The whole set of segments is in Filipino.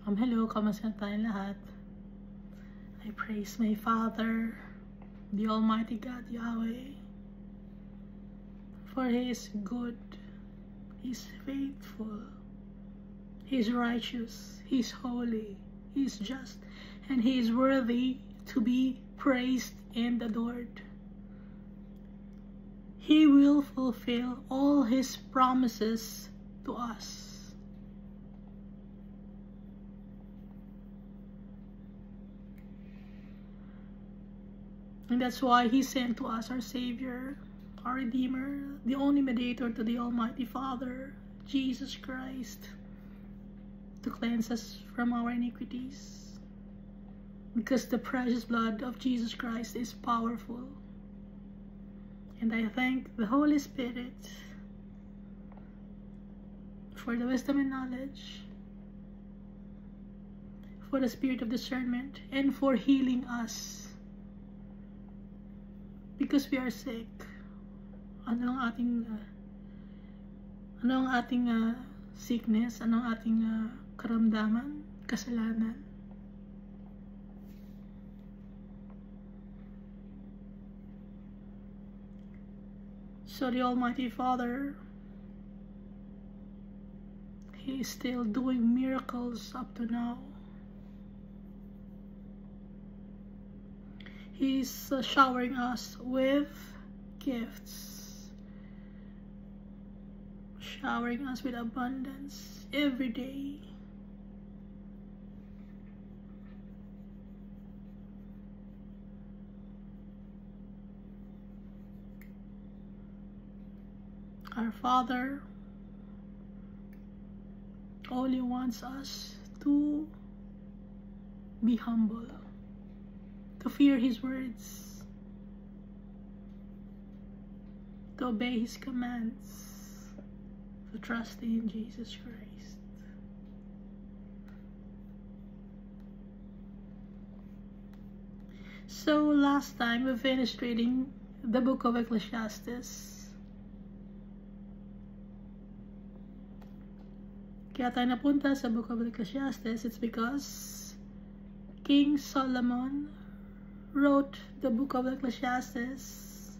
Hello, kamusta tayong lahat? I praise my Father, the Almighty God, Yahweh, for He is good, He is faithful, He is righteous, He is holy, He is just, and He is worthy to be praised and adored. He will fulfill all His promises to us. And that's why He sent to us our Savior, our Redeemer, the only mediator to the Almighty Father, Jesus Christ, to cleanse us from our iniquities. Because the precious blood of Jesus Christ is powerful. And I thank the Holy Spirit for the wisdom and knowledge, for the spirit of discernment, and for healing us. Because we are sick. Ano ang ating sickness? Ano ang ating karamdaman? Kasalanan. So the Almighty Father, He is still doing miracles up to now. He's showering us with gifts, showering us with abundance every day. Our Father only wants us to be humble, to fear His words, to obey His commands, to trust in Jesus Christ. So last time we finished reading the book of Ecclesiastes. Kaya tayo napunta sa book of Ecclesiastes, it's because King Solomon wrote the book of Ecclesiastes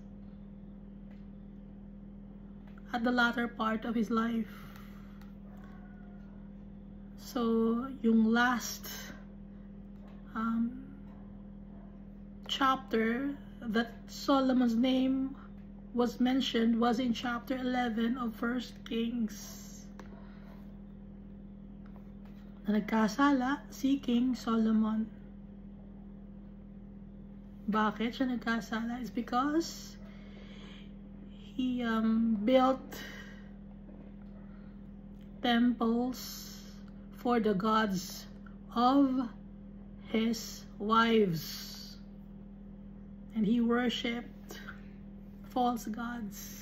at the latter part of his life. So, yung last chapter that Solomon's name was mentioned was in chapter 11 of 1 Kings. Na nagkasala si King Solomon. Bakit siya nagkasala? It's because he built temples for the gods of his wives, and he worshipped false gods.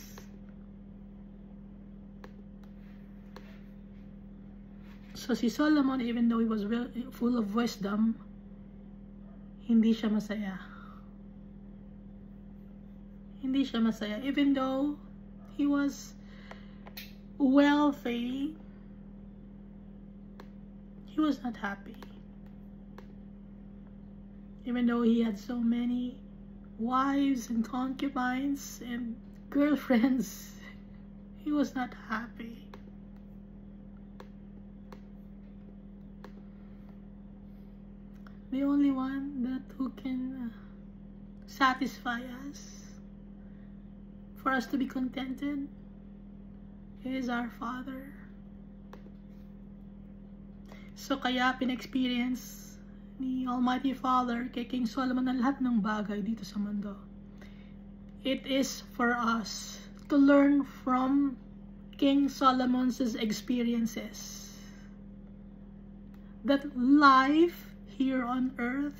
So si Solomon, even though he was full of wisdom, hindi siya masaya. Hindi siya masaya. Even though he was wealthy, he was not happy. Even though he had so many wives and concubines and girlfriends, he was not happy. The only one who can satisfy us, for us to be contented, is our Father. So kaya pinexperience ni Almighty Father kay King Solomon ang lahat ng bagay dito sa mundo. It is for us to learn from King Solomon's experiences that life here on earth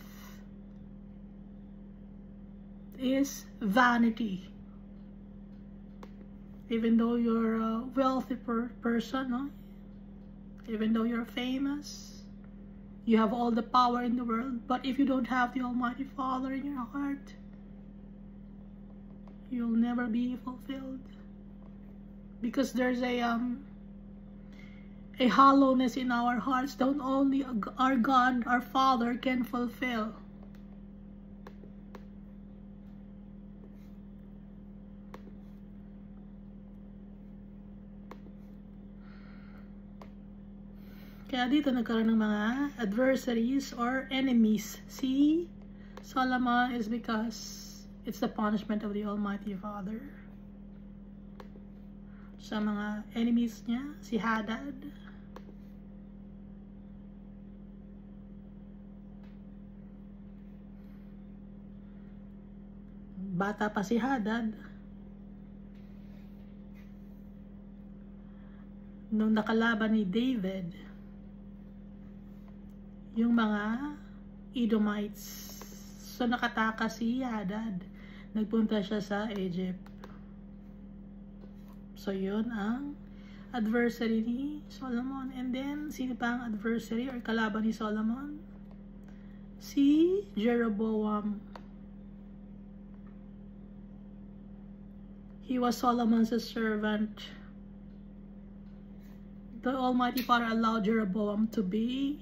is vanity. Even though you're a wealthy person, no? Even though you're famous, you have all the power in the world, but if you don't have the Almighty Father in your heart, you'll never be fulfilled. Because there's a a hollowness in our hearts that only our God, our Father, can fulfill. Kaya dito nagkaroon ng mga adversaries or enemies. See, Solomon is because it's the punishment of the Almighty Father. Sa mga enemies niya, si Hadad. Bata pa si Hadad nung nakalaban ni David yung mga Edomites. So nakatakas si Hadad, nagpunta siya sa Egypt. So yun ang adversary ni Solomon. And then sino pa ang adversary or kalaban ni Solomon? Si Jeroboam. He was Solomon's servant. The Almighty Father allowed Jeroboam to be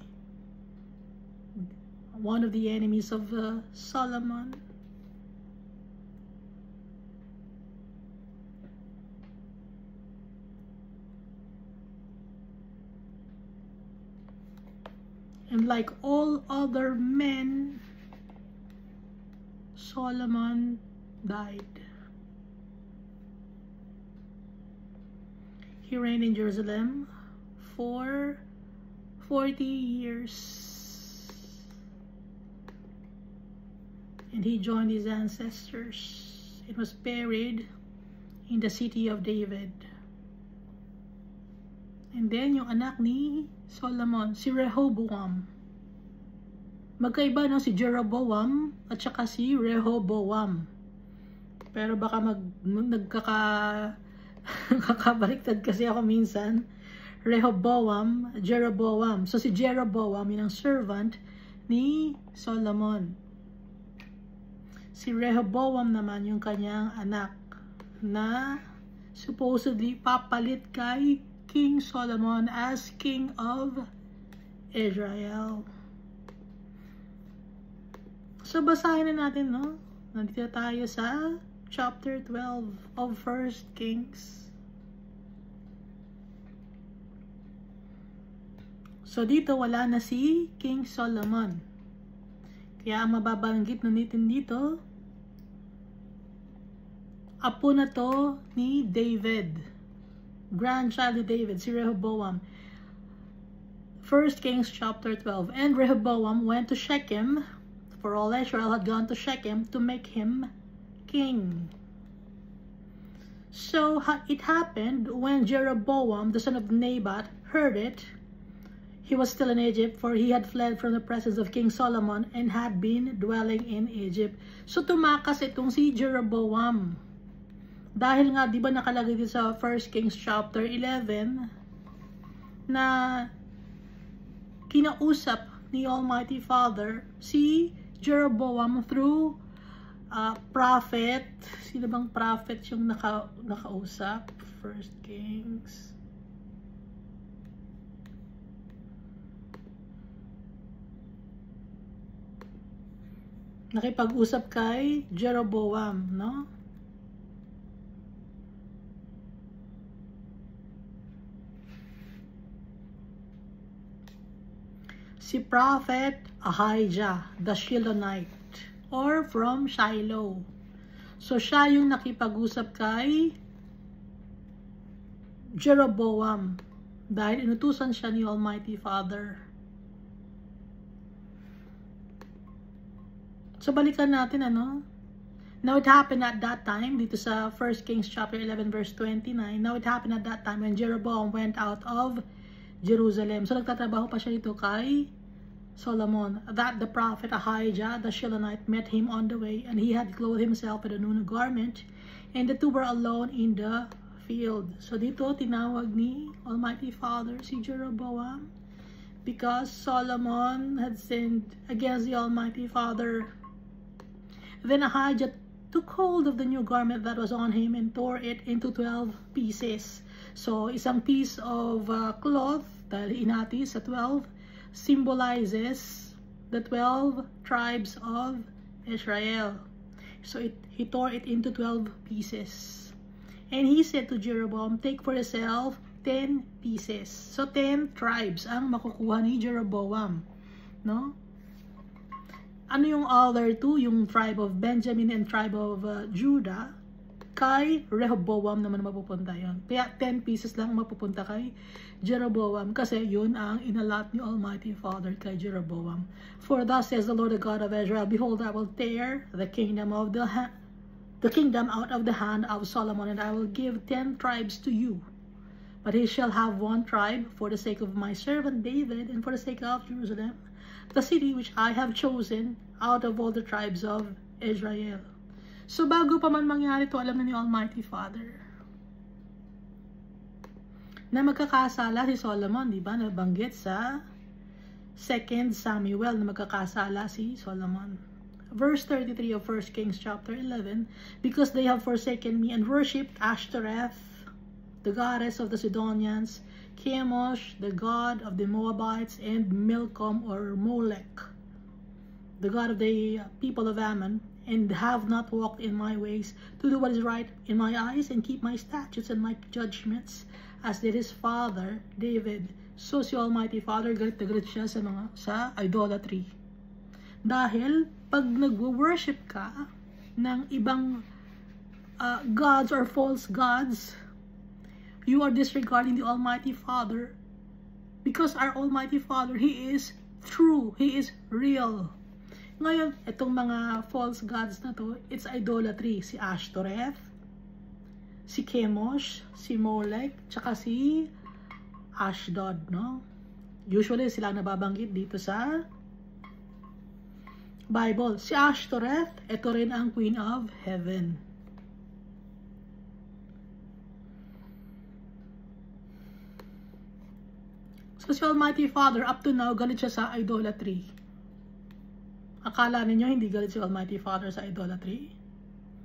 one of the enemies of Solomon. And like all other men, Solomon died. He reigned in Jerusalem for 40 years. And he joined his ancestors and was buried in the city of David. And then yung anak ni Solomon, si Rehoboam. Magkaiba no, si Jeroboam at saka si Rehoboam. Pero baka kakabaliktad kasi ako minsan. Rehoboam, Jeroboam. So si Jeroboam yun ang servant ni Solomon. Si Rehoboam naman yung kanyang anak na supposedly papalit kay King Solomon as King of Israel. So basahin na natin, no? Nandito tayo sa chapter 12 of 1 Kings. So dito wala na si King Solomon. Kaya mababanggit na natin dito, apo na to ni David, grandchild ni David, si Rehoboam. 1 Kings chapter 12. And Rehoboam went to Shechem, for all Israel had gone to Shechem to make him king. So it happened when Jeroboam, the son of Nebat, heard it. He was still in Egypt, for he had fled from the presence of King Solomon and had been dwelling in Egypt. So tumakas itong si Jeroboam. Dahil nga, di ba nakalagay dito sa 1 Kings chapter 11 na kinausap ni Almighty Father si Jeroboam through prophet. Sino bang prophet yung nakausap? 1 Kings. Nakipag-usap kay Jeroboam, no? Si Prophet Ahijah, the Shilonite, or from Shiloh. So siya yung nakipag-usap kay Jeroboam dahil inutusan siya ni Almighty Father. So balikan natin ano. Now it happened at that time, dito sa 1 Kings chapter 11 verse 29. Now it happened at that time when Jeroboam went out of Jerusalem. So nagtatrabaho pa siya dito kay Solomon, that the prophet Ahijah the Shilonite met him on the way, and he had clothed himself with a new garment, and the two were alone in the field. So dito tinawag ni Almighty Father si Jeroboam because Solomon had sinned against the Almighty Father. Then Ahijah took hold of the new garment that was on him and tore it into 12 pieces. So isang piece of cloth dahil inati sa 12, symbolizes the 12 tribes of Israel. So he tore it into 12 pieces. And he said to Jeroboam, take for yourself 10 pieces. So 10 tribes ang makukuha ni Jeroboam. No? Ano yung other two? Yung tribe of Benjamin and tribe of Judah. Kay Rehoboam naman mapupunta yon. Kaya 10 pieces lang mapupunta kay Jeroboam. Kasi yun ang inalat ni Almighty Father kay Jeroboam. For thus says the Lord, the God of Israel, behold, I will tear the kingdom out of the hand of Solomon, and I will give 10 tribes to you. But he shall have 1 tribe for the sake of my servant David, and for the sake of Jerusalem, the city which I have chosen out of all the tribes of Israel. So bago pa man mangyari ito, alam na ni Almighty Father na magkakasala si Solomon, di ba? Nabanggit sa 2 Samuel na magkakasala si Solomon. Verse 33 of 1 Kings chapter 11, because they have forsaken me and worshipped Ashtoreth, the goddess of the Sidonians, Chemosh, the god of the Moabites, and Milcom or Molech, the god of the people of Ammon, and have not walked in my ways to do what is right in my eyes and keep my statutes and my judgments as did his father David. So si Almighty Father galit na galit siya sa idolatry. Dahil pag nag-worship ka ng ibang gods or false gods, you are disregarding the Almighty Father, because our Almighty Father, He is true, He is real. Ngayon, itong mga false gods na to, it's idolatry. Si Ashtoreth, si Chemosh, si Molech, tsaka si Ashdod, no? Usually, sila nababanggit dito sa Bible. Si Ashtoreth, ito rin ang Queen of Heaven. So, si Almighty Father, up to now, galit siya sa idolatry. Akala ninyo hindi galit si Almighty Father sa idolatry?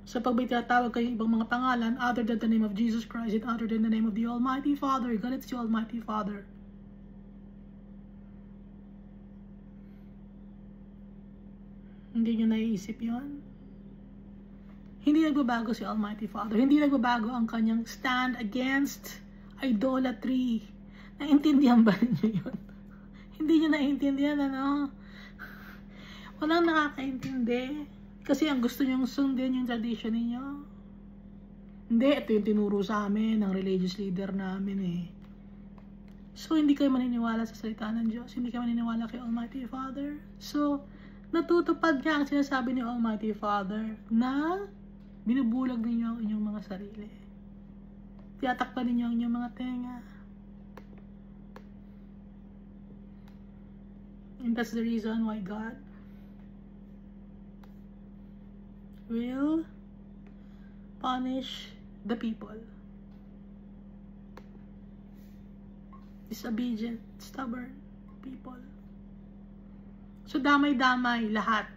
So pag may tinatawag kayo ibang mga pangalan other than the name of Jesus Christ and other than the name of the Almighty Father, galit si Almighty Father. Hindi nyo naiisip yun? Hindi nagbabago si Almighty Father. Hindi nagbabago ang kanyang stand against idolatry. Naintindihan ba ninyo yun? Hindi nyo naiintindihan, ano? Walang nakakaintindi. Kasi ang gusto nyong sundin yung tradition ninyo. Hindi, ito yung tinuro sa amin ng religious leader namin eh. So, hindi kayo maniniwala sa salita ng Diyos. Hindi kayo maniniwala kay Almighty Father. So, natutupad niya ang sinasabi ni Almighty Father na binubulag ninyo ang inyong mga sarili. Tiyatakpan ninyo ang inyong mga tenga. And that's the reason why God will punish the people. Disobedient, stubborn people. So damay-damay lahat.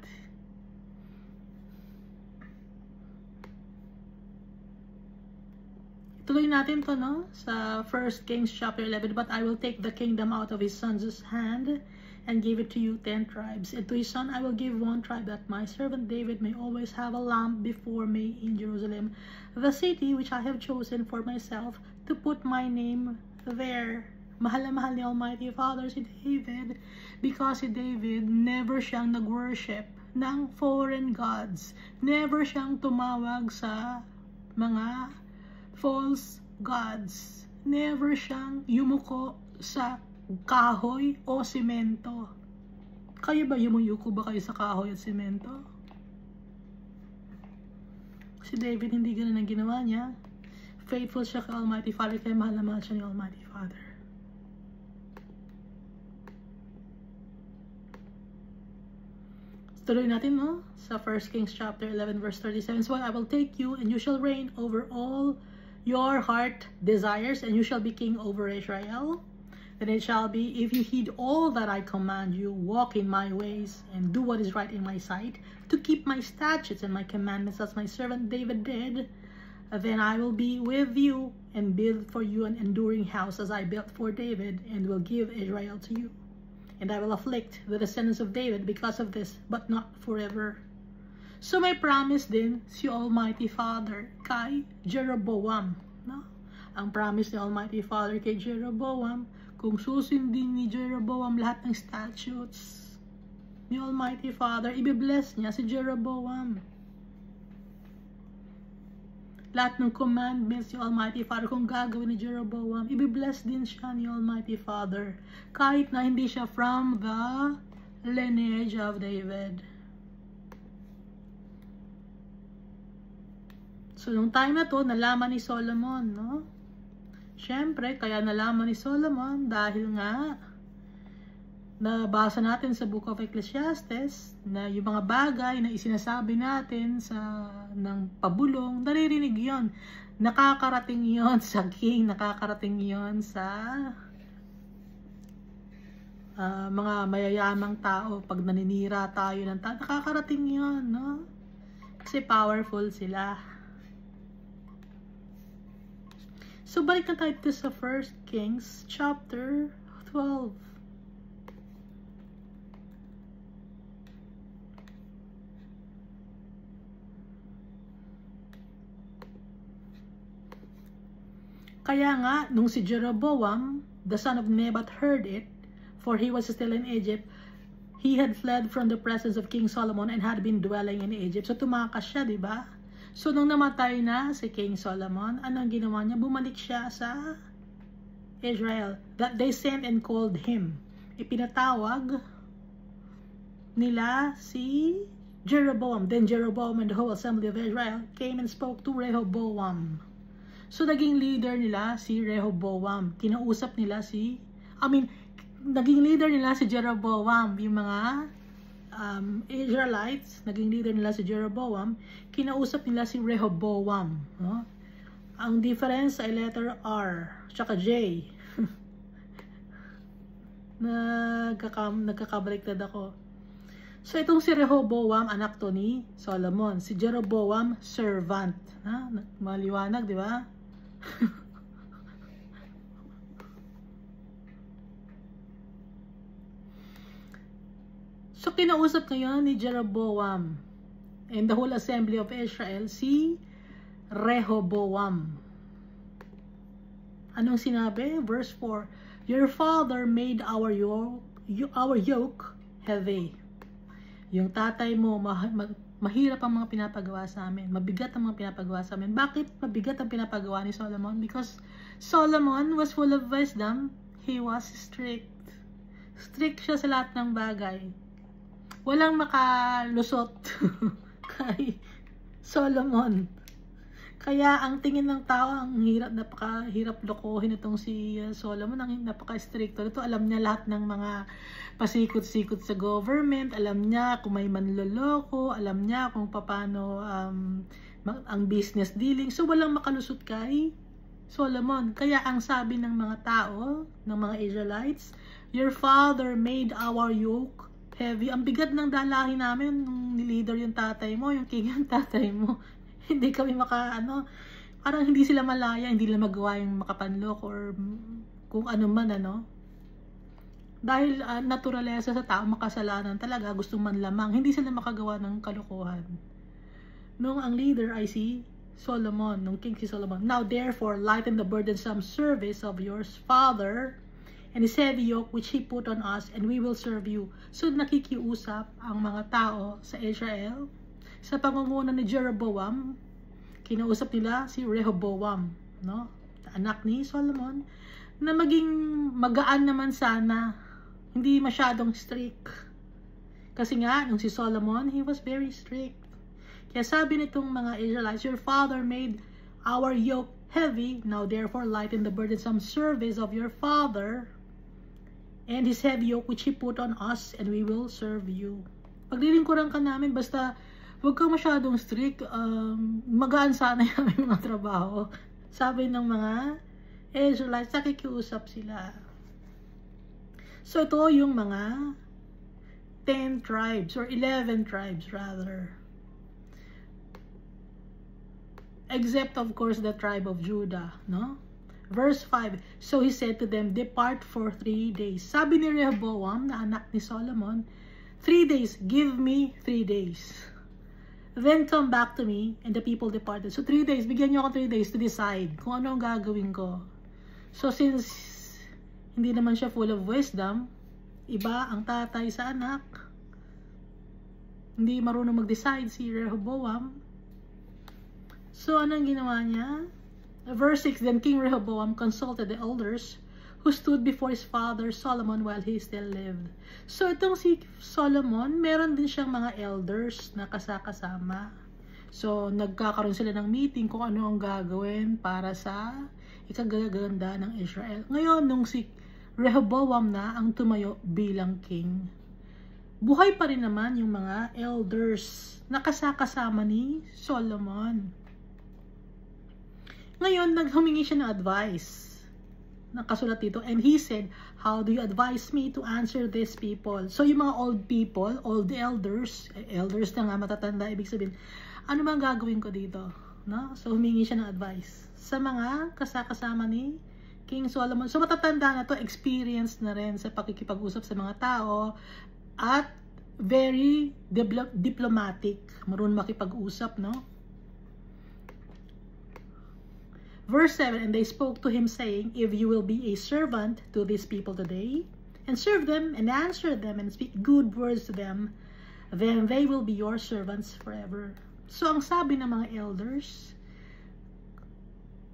Tuloy natin to, no? Sa 1 Kings chapter 11. But I will take the kingdom out of his son's hand and give it to you 10 tribes. And to his son I will give 1 tribe, that my servant David may always have a lamp before me in Jerusalem, the city which I have chosen for myself, to put my name there. Mahal na mahal ni Almighty Father si David, because si David never siyang nag-worship ng foreign gods. Never siyang tumawag sa mga false gods. Never siyang yumuko sa kahoy o simento. Kayo ba yumuyuko ba kayo sa kahoy at simento? Si David hindi ganun ang ginawa niya. Faithful siya kay Almighty Father, kaya mahal na mahal siya ni Almighty Father. Tuloy natin, no? Sa 1 Kings chapter 11 verse 37. So I will take you and you shall reign over all your heart desires, and you shall be king over Israel. Then it shall be, if you heed all that I command you, walk in my ways, and do what is right in my sight, to keep my statutes and my commandments as my servant David did, then I will be with you and build for you an enduring house as I built for David, and will give Israel to you. And I will afflict the descendants of David because of this, but not forever. So may promise din si Almighty Father kay Jeroboam, no? Ang promise ni Almighty Father kay Jeroboam, kung susundin ni Jeroboam lahat ng statutes ni Almighty Father, ibibless niya si Jeroboam. Lahat ng commandments ni Almighty Father, kung gagawin ni Jeroboam, ibibless din siya ni Almighty Father, kahit na hindi siya from the lineage of David. So, nung time na to, nalaman ni Solomon, no? Siyempre, kaya nalaman ni Solomon dahil nga nabasa natin sa Book of Ecclesiastes na yung mga bagay na isinasabi natin ng pabulong, naririnig yon, nakakarating yon sa king, nakakarating yon sa mga mayayamang tao. Pag naninira tayo ng tao, nakakarating yon, no? Kasi powerful sila. So, balik na tayo to sa 1 Kings chapter 12. Kaya nga, nung si Jeroboam, the son of Nebat, heard it, for he was still in Egypt, he had fled from the presence of King Solomon and had been dwelling in Egypt. So, tumakas siya, di ba? So, nung namatay na si King Solomon, anong ginawa niya? Bumalik siya sa Israel. That they sent and called him. Ipinatawag nila si Jeroboam. Then Jeroboam and the whole assembly of Israel came and spoke to Rehoboam. So, naging leader nila si Rehoboam. Kinausap nila naging leader nila si Jeroboam. Yung mga Israelites, naging leader nila si Jeroboam, kinausap nila si Rehoboam. No? Ang difference ay letter R, tsaka J. Nagkakabaliktad ako. So, itong si Rehoboam, anak to ni Solomon. Si Jeroboam, servant. Ha? Maliwanag, di ba? So, kinausap ngayon ni Jeroboam and the whole assembly of Israel si Rehoboam. Anong sinabi? Verse 4, your father made our yoke heavy. Yung tatay mo, mahirap ang mga pinapagawa sa amin. Mabigat ang mga pinapagawa sa amin. Bakit mabigat ang pinapagawa ni Solomon? Because Solomon was full of wisdom. He was strict. Strict siya sa lahat ng bagay. Walang makalusot kay Solomon. Kaya ang tingin ng tao, ang napakahirap lokohin itong si Solomon, ang napaka-stricto. Ito, alam niya lahat ng mga pasikot-sikot sa government, alam niya kung may manloloko, alam niya kung paano ang business dealing. So, walang makalusot kay Solomon. Kaya ang sabi ng mga tao, ng mga Israelites, your father made our yoke heavy. Ang bigat ng dalahin namin nung ni-leader yung tatay mo, yung king yung tatay mo. Hindi kami parang hindi sila malaya, hindi nila magawa yung makapanlok or kung ano man, Dahil naturalesa sa tao, makasalanan talaga, gustong manlamang, hindi sila makagawa ng kalokohan. Nung ang leader ay si Solomon, nung king si Solomon. Now therefore, lighten the burdensome service of your father, and his heavy yoke which he put on us, and we will serve you. So, nakikiusap ang mga tao sa Israel. Sa pangunguna ni Jeroboam, kinausap nila si Rehoboam, no? Anak ni Solomon, na maging magaan naman sana, hindi masyadong strict. Kasi nga, nung si Solomon, he was very strict. Kaya sabi nitong mga Israelites, your father made our yoke heavy, now therefore lighten the burdensome service of your father, and his heavy yoke which he put on us, and we will serve you. Paglilingkuran ka namin, basta huwag kang masyadong strict, magaan sana yung mga trabaho. Sabi ng mga Israelites, nakikiusap sila. So, ito yung mga 10 tribes, or 11 tribes rather. Except, of course, the tribe of Judah, no? Verse 5, so he said to them, depart for 3 days. Sabi ni Rehoboam, na anak ni Solomon, 3 days, give me 3 days. Then come back to me, and the people departed. So 3 days, bigyan niyo ako 3 days to decide kung ano ang gagawin ko. So since hindi naman siya full of wisdom, iba ang tatay sa anak, hindi marunong mag-decide si Rehoboam. So anong ginawa niya? Verse 6, then King Rehoboam consulted the elders who stood before his father Solomon while he still lived. So itong si Solomon, meron din siyang mga elders na kasama. So nagkakaroon sila ng meeting kung ano ang gagawin para sa ikagaganda ng Israel. Ngayon, nung si Rehoboam na ang tumayo bilang king, buhay pa rin naman yung mga elders na kasama ni Solomon. Ngayon, naghumingi siya ng advice. Nakasulat dito, and he said, how do you advise me to answer these people? So yung mga old people, old elders na nga matatanda, ibig sabihin, ano bang gagawin ko dito? No? So humingi siya ng advice sa mga kasama ni King Solomon. So matatanda na to, experience na rin sa pakikipag-usap sa mga tao, at very diplomatic, marunong makipag-usap, no? Verse 7, and they spoke to him saying, if you will be a servant to these people today, and serve them, and answer them, and speak good words to them, then they will be your servants forever. So ang sabi ng mga elders,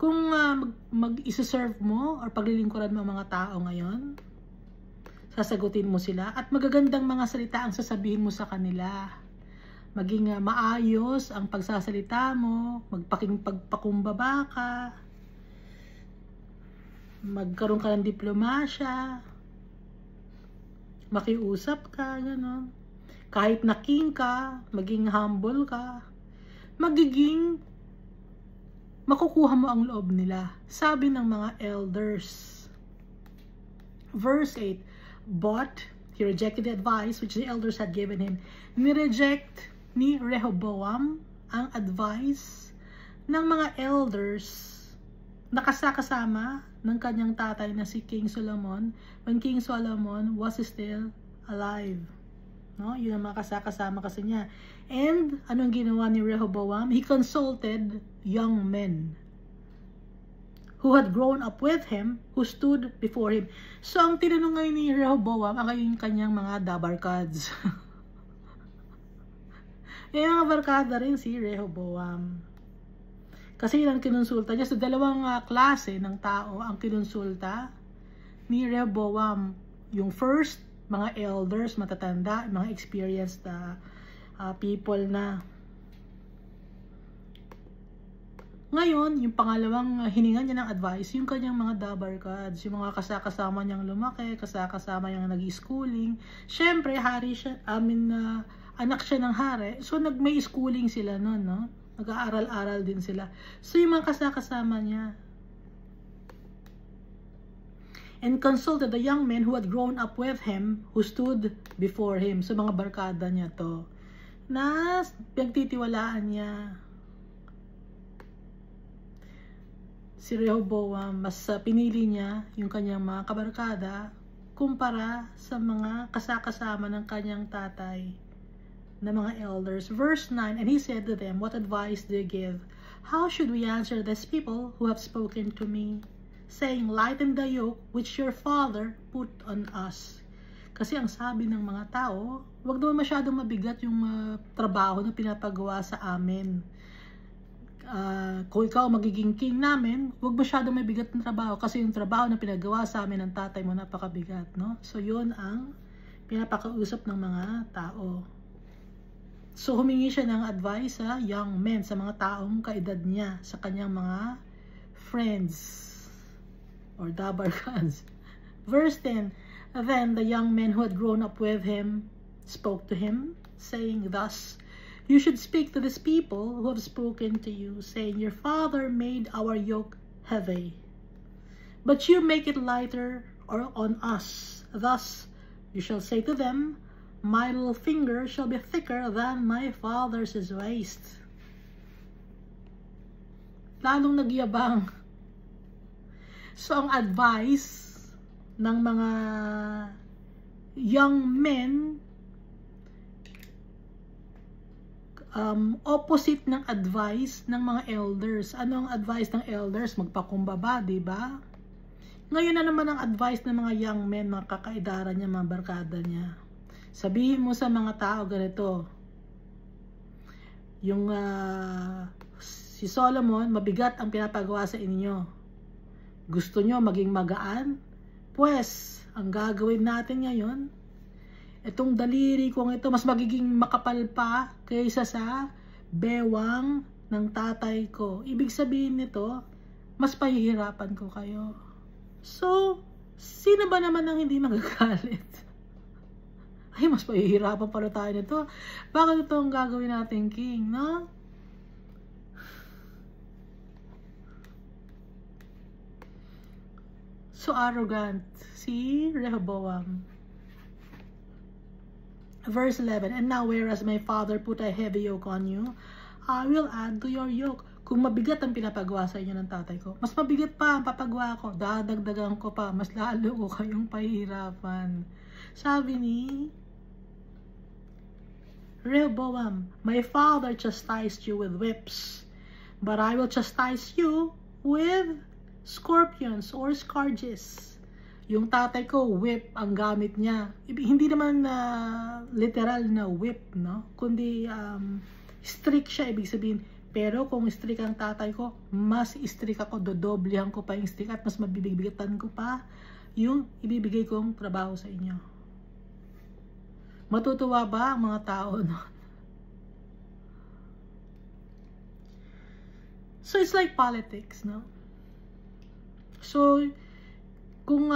kung mag-isa-serve mo, or paglilingkuran mo ang mga tao ngayon, sasagutin mo sila, at magagandang mga salita ang sasabihin mo sa kanila. Maging maayos ang pagsasalita mo, pagpakumbaba ka, magkaroon ka ng diplomasya, makiusap ka, gano'n. Kahit na king ka, maging humble ka, magiging makukuha mo ang loob nila. Sabi ng mga elders. Verse 8, but he rejected the advice which the elders had given him. Nireject ni Rehoboam ang advice ng mga elders na kasama ng kanyang tatay na si King Solomon when King Solomon was still alive. No? Yun ang mga kasama kasi niya. And anong ginawa ni Rehoboam? He consulted young men who had grown up with him, who stood before him. So, ang tinanong ngayon ni Rehoboam, ang yung kanyang mga dabarkads. Yung mga barkada rin si Rehoboam. Kasi yun ang kinonsulta niya. So, dalawang klase ng tao ang kinonsulta ni Rehoboam. Yung first, mga elders, matatanda, mga experienced people na. Ngayon, yung pangalawang hiningan niya ng advice, yung kanyang mga dabarkads, yung mga kasama niyang lumaki, kasama niyang nag-schooling. Siyempre, hari siya, anak siya ng hari. So, may schooling sila nun, no? Nag-aaral-aral din sila. So, yung mga kasama niya. And consulted the young men who had grown up with him, who stood before him. So, mga barkada niya to. Na pagtitiwalaan niya. Si Rehoboam, mas pinili niya yung kanyang mga kabarkada kumpara sa mga kasama ng kanyang tatay na mga elders. Verse 9, and he said to them, what advice do you give? How should we answer these people who have spoken to me, saying, lighten the yoke which your father put on us? Kasi ang sabi ng mga tao, wag naman masyadong mabigat yung trabaho na pinapagawa sa amin. Kung ikaw magiging king namin, huwag masyadong may bigat ng trabaho kasi yung trabaho na pinagawa sa amin ng tatay mo napakabigat, no? So yun ang pinapakausap ng mga tao. So humingi siya ng advice sa young men, sa mga taong kaedad niya, sa kanyang mga friends or dabarkads. Verse 10, then the young men who had grown up with him spoke to him, saying thus, you should speak to these people who have spoken to you, saying, your father made our yoke heavy, but you make it lighter or on us. Thus you shall say to them, my little finger shall be thicker than my father's waist. Lalong nagyabang. So, ang advice ng mga young men, opposite ng advice ng mga elders. Ano ang advice ng elders? Magpakumbaba, diba? Ngayon na naman ang advice ng mga young men, mga kakaidara niya, mga barkada niya. Sabihin mo sa mga tao ganito, yung si Solomon, mabigat ang pinapagawa sa inyo. Gusto nyo maging magaan? Pues, ang gagawin natin ngayon, itong daliri kong ito, mas magiging makapal pa kaysa sa bewang ng tatay ko. Ibig sabihin nito, mas pahihirapan ko kayo. So, sino ba naman ang hindi magagalit? Ay, mas pahihirapan pala tayo nito. Bakit ito ang gagawin natin, king, no? So arrogant si Rehoboam. Verse 11, and now whereas my father put a heavy yoke on you, I will add to your yoke. Kung mabigat ang pinapagawa sa inyo ng tatay ko, mas mabigat pa ang papagawa ko, dadagdagan ko pa, mas lalo ko kayong pahihirapan. Sabi ni Rehoboam, my father chastised you with whips, but I will chastise you with scorpions or scourges. Yung tatay ko, whip ang gamit niya. Hindi naman literal na whip, no? Kundi strict siya, ibig sabihin. Pero kung strict ang tatay ko, mas strict ako, dodoblihan ko pa yung strict at mas mabibigatan ko pa yung ibibigay kong trabaho sa inyo. Matutuwa ba ang mga tao, no? So it's like politics, no? So, kung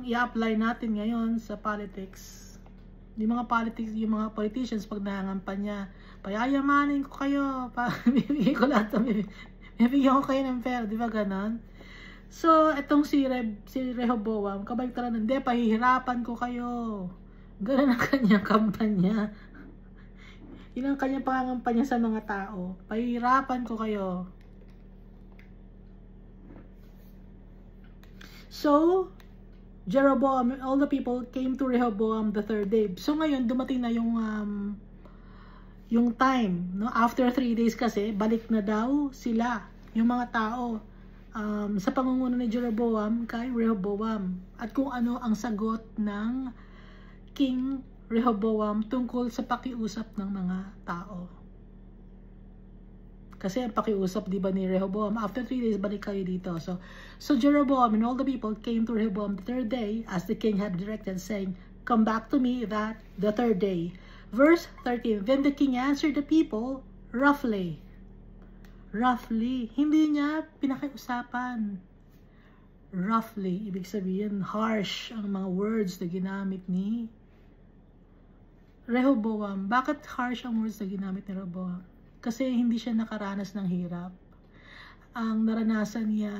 i-apply natin ngayon sa politics, yung mga politicians pag nangangampanya, payayamanin ko kayo, bibigyan ko lahat, bibigyan ko kayo ng pera, di ba ganon? So, itong si Rehoboam, kabaliktaran, hindi, pahihirapan ko kayo. Ganon ang kanyang kampanya. Yun ang kanyang pangangampanya sa mga tao. Pahihirapan ko kayo. So, Jeroboam and all the people came to Rehoboam the third day. So ngayon, dumating na yung time, no? After 3 days kasi, balik na daw sila, yung mga tao, sa pangunguna ni Jeroboam kay Rehoboam. At kung ano ang sagot ng King Rehoboam tungkol sa pakiusap ng mga tao. Kasi ang pakiusap, di ba, ni Rehoboam, after 3 days, balik kayo dito. So Jeroboam and all the people came to Rehoboam the third day, as the king had directed, saying, come back to me that the third day. Verse 13, then the king answered the people roughly. Roughly. Hindi niya pinakiusapan. Roughly. Ibig sabihin, harsh ang mga words na ginamit ni Rehoboam. Bakit harsh ang words na ginamit ni Rehoboam? Kasi hindi siya nakaranas ng hirap. Ang naranasan niya,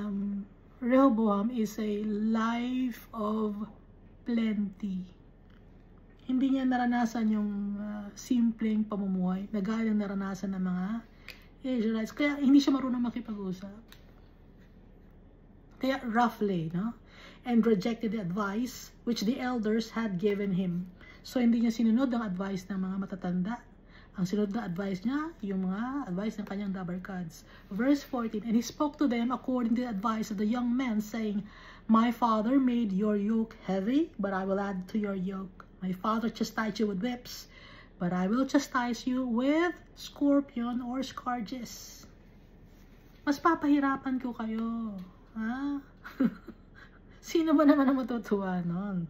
Rehoboam, is a life of plenty. Hindi niya naranasan yung simpleng pamumuhay na gaya ng naranasan ng mga Israelites. Kaya hindi siya marunong makipag-usap. Kaya roughly, no? And rejected the advice which the elders had given him. So hindi niya sinunod ang advice ng mga matatanda. Ang sinunod na advice niya, yung mga advice ng kanyang dabarkads. Verse 14, and he spoke to them according to the advice of the young men, saying, my father made your yoke heavy, but I will add to your yoke. My father chastised you with whips, but I will chastise you with scorpion or scourges. Mas papahirapan ko kayo. Ha? Sino ba naman ang matutuwa nun?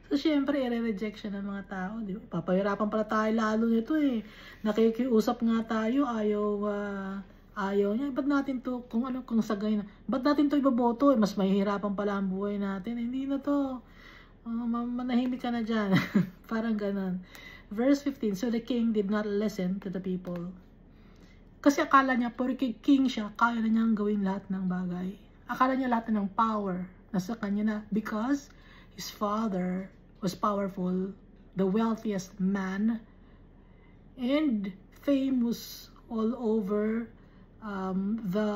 So, syempre, i-reject siya ng mga tao. Di ba? Papahirapan pala tayo lalo nito eh. Nakikiusap nga tayo, ayaw niya. Ba't natin to, kung sagay na, ba't natin to ibaboto eh? Mas mahihirapan pala ang buhay natin. Hindi na to. Manahimik ka na dyan. Parang ganon. Verse 15, so the king did not listen to the people. Kasi akala niya, porque king siya, kaya na niyang gawin lahat ng bagay. Akala niya lahat ng power nasa kanya na, because his father was powerful, the wealthiest man, and fame was all over the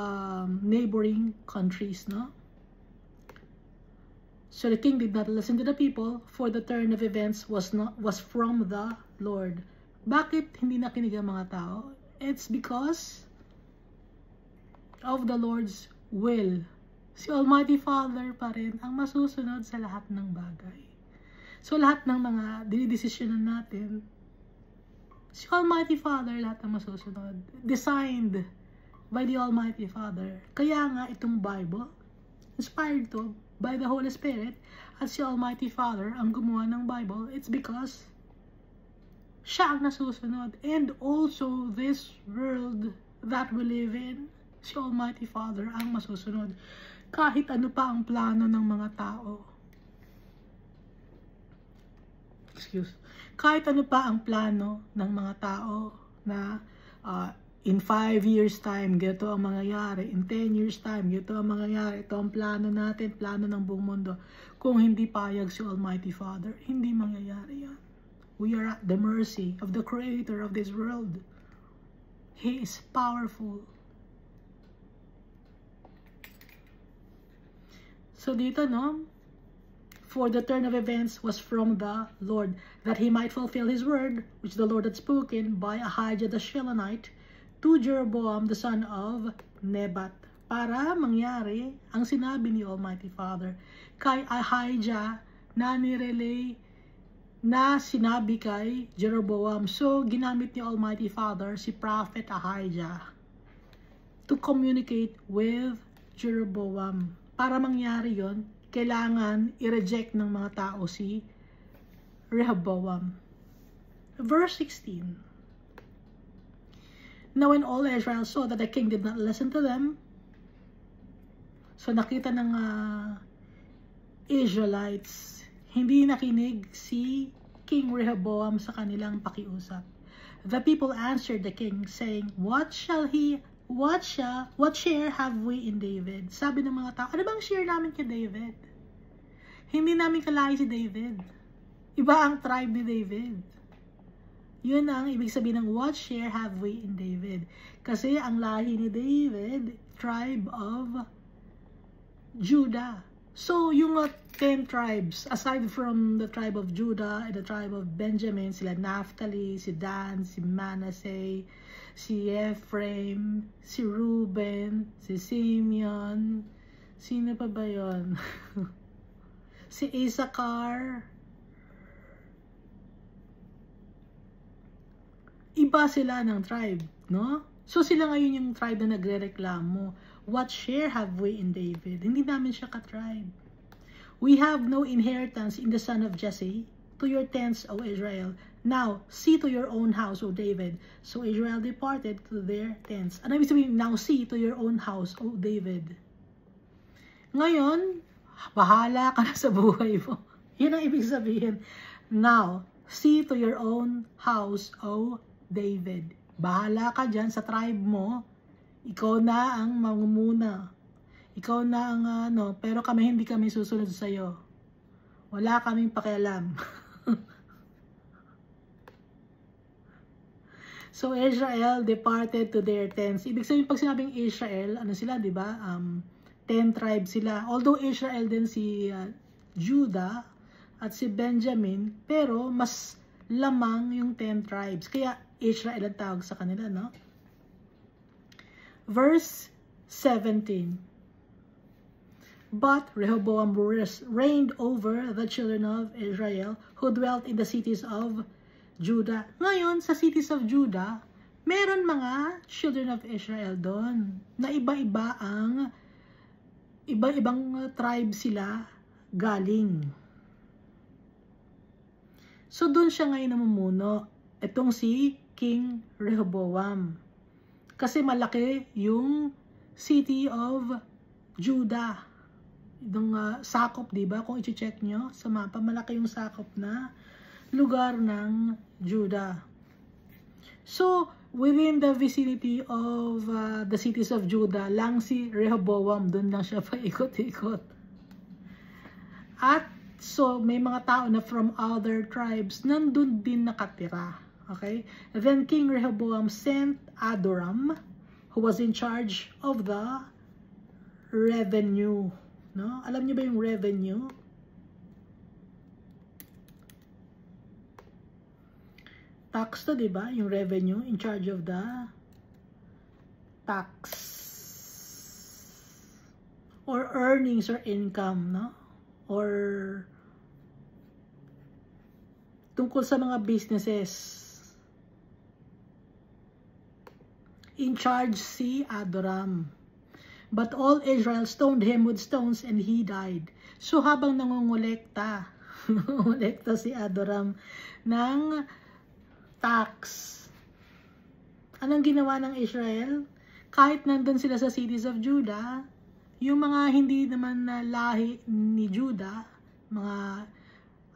neighboring countries, no? So the king did not listen to the people, for the turn of events was from the Lord. Bakit hindi nakinig ang mga tao? It's because of the Lord's will. Si Almighty Father pa rin ang masusunod sa lahat ng bagay. So lahat ng mga dinidesisyonan natin, si Almighty Father lahat ang masusunod. Designed by the Almighty Father. Kaya nga itong Bible, inspired to by the Holy Spirit, at si Almighty Father ang gumawa ng Bible, it's because siya ang nasusunod. And also this world that we live in, si Almighty Father ang masusunod. Kahit ano pa ang plano ng mga tao. Kahit ano pa ang plano ng mga tao na in 5 years time, ganito ang mangyayari. In 10 years time, ganito ang mangyayari. Ito ang plano natin, plano ng buong mundo. Kung hindi payag si Almighty Father, hindi mangyayari yan. We are at the mercy of the Creator of this world. He is powerful. So dito, no? For the turn of events was from the Lord, that he might fulfill his word, which the Lord had spoken by Ahijah the Shilonite, to Jeroboam the son of Nebat, para mangyari ang sinabi ni Almighty Father kay Ahijah na nirelay na sinabi kay Jeroboam. So ginamit ni Almighty Father si Prophet Ahijah to communicate with Jeroboam. Para mangyari yon, kailangan i-reject ng mga tao si Rehoboam. Verse 16. Now when all Israel saw that the king did not listen to them, so nakita ng Israelites, hindi nakinig si King Rehoboam sa kanilang pakiusap. The people answered the king, saying, What share have we in David? Sabi ng mga tao, ano bang share namin kay David? Hindi namin kalahi si David. Iba ang tribe ni David. Yun ang ibig sabihin ng what share have we in David. Kasi ang lahi ni David, tribe of Judah. So, yung 10 tribes, aside from the tribe of Judah and the tribe of Benjamin, sila Naphtali, si Dan, si Manasseh, si Ephraim, si Reuben, si Simeon, sino pa ba yun? Si Issachar. Iba sila ng tribe, no? So sila ngayon yung tribe na nagre-reklamo. What share have we in David? Hindi namin siya ka-tribe. We have no inheritance in the son of Jesse. To your tents, O Israel. Now, see to your own house, O David. So Israel departed to their tents. Ano ibig sabihin? Now see to your own house, O David. Ngayon, bahala ka na sa buhay mo. Yan ang ibig sabihin. Now, see to your own house, O David. Bahala ka dyan sa tribe mo. Ikaw na ang mamumuna. Ikaw na ang pero hindi kami susunod sa iyo. Wala kaming pakialam. So Israel departed to their tents. Ibig sabihin pag sinabing Israel, ano sila, 'di ba? 10 tribes sila. Although Israel din si Judah at si Benjamin, pero mas lamang yung 10 tribes. Kaya Israel ang tawag sa kanila, no? Verse 17. But Rehoboam reigned over the children of Israel who dwelt in the cities of Judah. Ngayon, sa cities of Judah, meron mga children of Israel doon na iba-ibang tribe sila galing. So doon siya ngayon namumuno. Itong si King Rehoboam. Kasi malaki yung city of Judah. Yung sakop, diba? Kung i-check nyo sa mapa, malaki yung sakop na lugar ng Judah. So, within the vicinity of the cities of Judah, lang si Rehoboam, doon lang siya paikot-ikot. At so, may mga tao na from other tribes, nandun din nakatira. Okay? Then King Rehoboam sent Adoram, who was in charge of the revenue. No? Alam niyo ba yung revenue? tax to, diba? Yung revenue, in charge of the tax or earnings or income, no? Or tungkol sa mga businesses. In charge si Adoram. But all Israel stoned him with stones and he died. So habang nangongolekta, ngolekta si Adoram ng tax. Anong ginawa ng Israel? Kahit nandun sila sa cities of Judah, yung mga hindi naman na lahi ni Judah, mga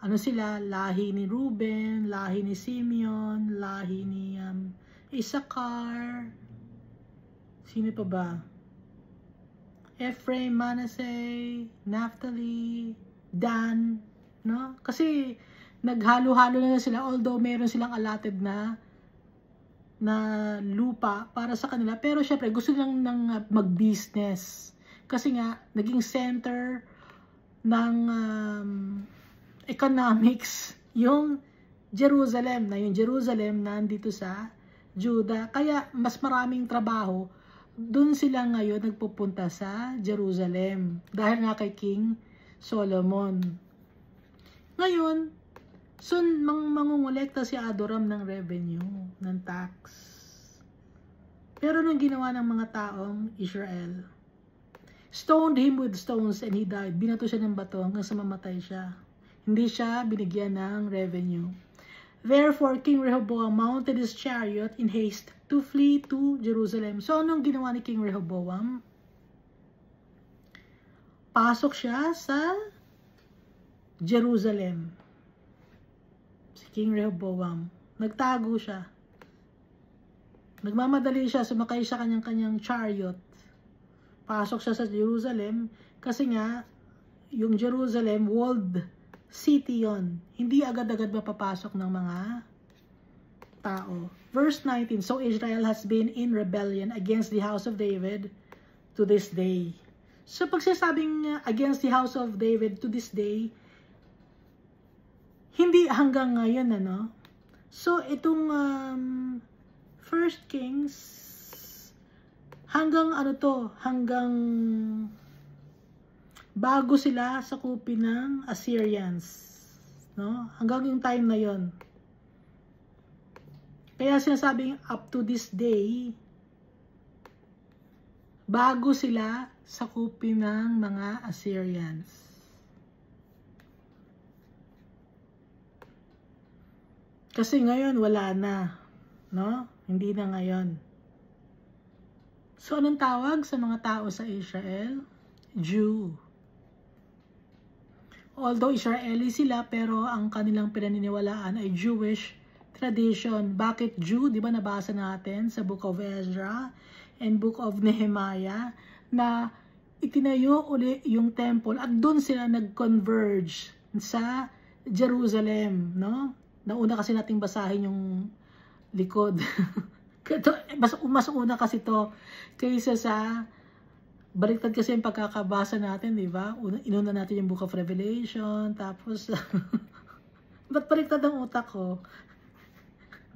ano sila, lahi ni Reuben, lahi ni Simeon, lahi ni Issachar, sino pa ba? Ephraim, Manasseh, Naphtali, Dan, no? Kasi naghalo-halo na sila, although meron silang allotted na lupa para sa kanila, pero syempre gusto lang ng mag-business kasi nga naging center ng economics yung Jerusalem, na yung Jerusalem nandito sa Judah, kaya mas maraming trabaho doon sila ngayon nagpupunta sa Jerusalem dahil nga kay King Solomon. Ngayon, so mangungulekta si Adoram ng revenue, ng tax. Pero nung ginawa ng mga taong Israel, stoned him with stones and he died. Binato siya ng bato hanggang sa mamatay siya. Hindi siya binigyan ng revenue. Therefore, King Rehoboam mounted his chariot in haste to flee to Jerusalem. So, anong ginawa ni King Rehoboam? Pasok siya sa Jerusalem. Si King Rehoboam. Nagtago siya. Nagmamadali siya, sumakay siya kanyang chariot. Pasok siya sa Jerusalem kasi nga, yung Jerusalem, walled city yon. Hindi agad-agad mapapasok ng mga tao. Verse 19, so Israel has been in rebellion against the house of David to this day. So pag sinasabing against the house of David to this day, hindi hanggang ngayon, ano? So itong 1 Kings, hanggang ano to, hanggang bago sila sakupin ng Assyrians, no? Hanggang yung time na yon. Kaya sinasabing up to this day, bago sila sakupin ng mga Assyrians. Kasi ngayon wala na, no? Hindi na ngayon. So anong tawag sa mga tao sa Israel? Jew. Although Israeli sila, pero ang kanilang pinaniniwalaan ay Jewish tradition. Bakit Jew? Di ba nabasa natin sa Book of Ezra and Book of Nehemiah na itinayo uli yung temple at doon sila nag-converge sa Jerusalem, no? Nauna kasi nating basahin yung likod. Mas una kasi to kaysa sa baliktad kasi yung pagkakabasa natin, di ba? Inuna natin yung Book of Revelation, tapos ba't baliktad ang utak ko?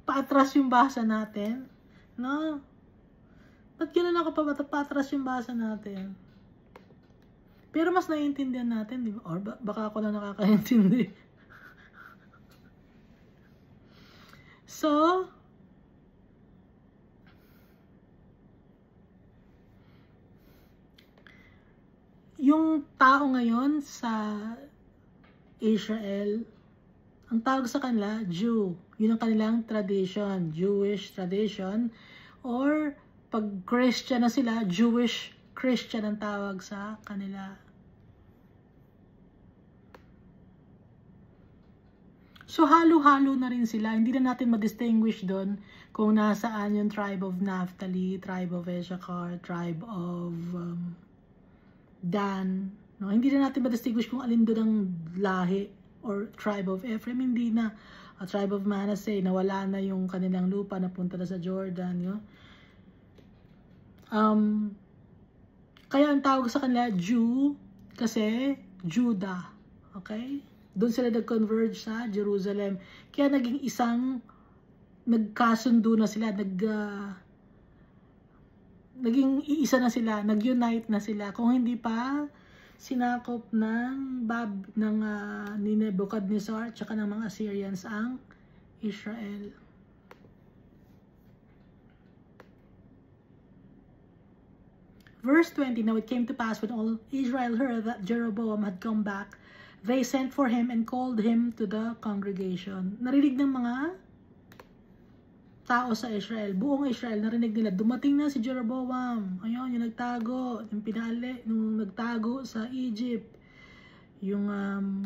Paatras yung basa natin, no? Ba't gano'n ako pa? Paatras yung basa natin? Pero mas naiintindihan natin, di ba? Or baka ako na nakakaintindi. So, yung tao ngayon sa Israel, ang tawag sa kanila, Jew. Yun ang kanilang tradition, Jewish tradition. Or, pag Christian na sila, Jewish Christian ang tawag sa kanila. So, halo-halo na rin sila. Hindi na natin ma-distinguish doon kung nasaan yung tribe of Naphtali, tribe of Issachar, tribe of Dan. No? Hindi na natin ma-distinguish kung alin doon ang lahi or tribe of Ephraim. Hindi na. A tribe of Manasseh, nawala na yung kanilang lupa, napunta na sa Jordan. You know? Kaya ang tawag sa kanila Jew kasi Judah. Okay? Doon sila nag-converge sa Jerusalem. Kaya naging isang nagkasundo na sila, naging iisa na sila, nag-unite na sila. Kung hindi pa sinakop ni Nebuchadnezzar tsaka ng mga Assyrians ang Israel. Verse 20, now it came to pass when all Israel heard that Jeroboam had come back, they sent for him and called him to the congregation. Narinig ng mga tao sa Israel, buong Israel, narinig nila, dumating na si Jeroboam. Ayun, yung nagtago, yung nagtago sa Egypt. Yung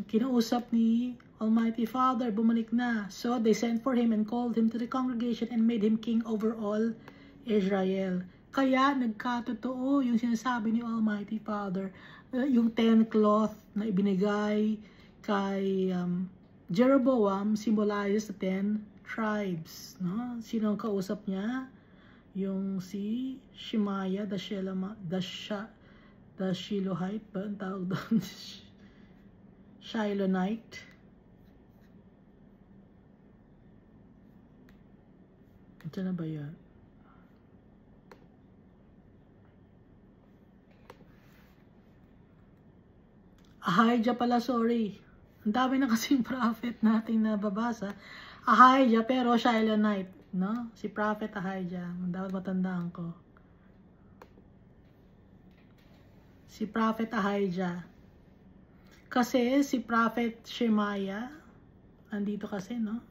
kinausap ni Almighty Father, bumalik na. So they sent for him and called him to the congregation and made him king over all Israel. Kaya nagkatotoo yung sinasabi ni Almighty Father, yung 10 cloth na ibinigay kay Jeroboam symbolizes the 10 tribes. No? Sino ang kausap niya? Yung si Shemaiah, the Shilohite ba ang tawag doon? Shilonite. Ito na ba yan? Ahijah pala, sorry. Ang dami na kasing prophet natin na babasa. Ahijah, pero Shilonite, no? Si prophet Ahijah. Dapat matandaan ko. Si prophet Ahijah. Kasi si prophet Shemaiah, andito kasi, no?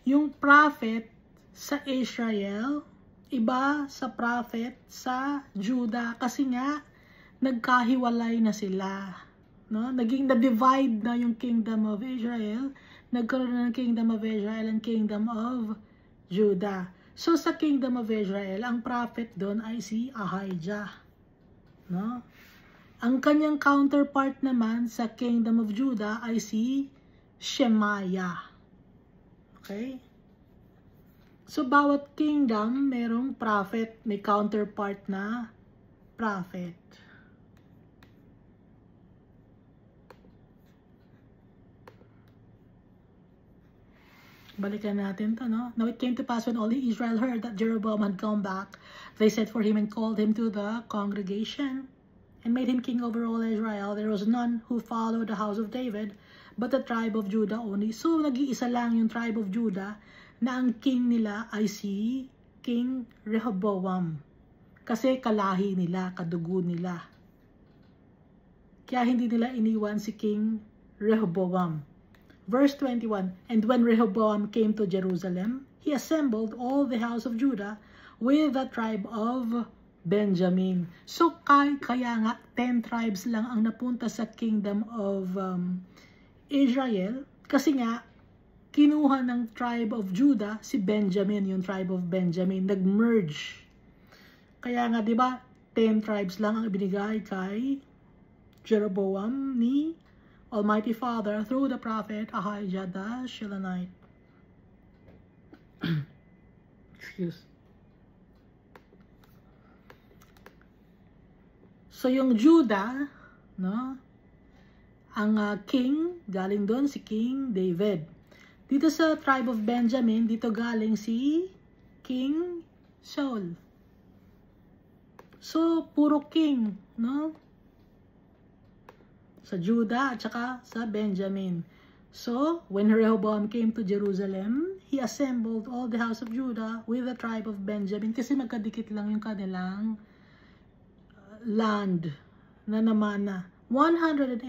Yung prophet sa Israel, iba sa prophet sa Judah kasi nga nagkahiwalay na sila, no? Naging na-divide na yung kingdom of Israel, nagkaroon na ng kingdom of Israel and kingdom of Judah. So sa kingdom of Israel, ang prophet doon ay si Ahijah, no? Ang kanyang counterpart naman sa kingdom of Judah ay si Shemaiah. Okay? So, bawat kingdom, merong prophet, may counterpart na prophet. Balikan natin to, no? Now it came to pass when all Israel heard that Jeroboam had come back, they sent for him and called him to the congregation and made him king over all Israel. There was none who followed the house of David, but the tribe of Judah only. So, nag-iisa lang yung tribe of Judah, na ang king nila ay si King Rehoboam. Kasi kalahi nila, kadugo nila. Kaya hindi nila iniwan si King Rehoboam. Verse 21, and when Rehoboam came to Jerusalem, he assembled all the house of Judah with the tribe of Benjamin. So kaya nga 10 tribes lang ang napunta sa kingdom of Israel. Kasi nga, kinuha ng tribe of Judah si Benjamin, yung tribe of Benjamin, nag-merge. Kaya nga, di ba, 10 tribes lang ang ibinigay kay Jeroboam ni Almighty Father through the prophet Ahijah the Shilonite. Excuse. So, yung Judah, no, ang king, galing doon si King David. Dito sa tribe of Benjamin, dito galing si King Saul. So, puro king, no? Sa Judah at saka sa Benjamin. So, when Rehoboam came to Jerusalem, he assembled all the house of Judah with the tribe of Benjamin. Kasi magkadikit lang yung kanilang land na namana. 180,000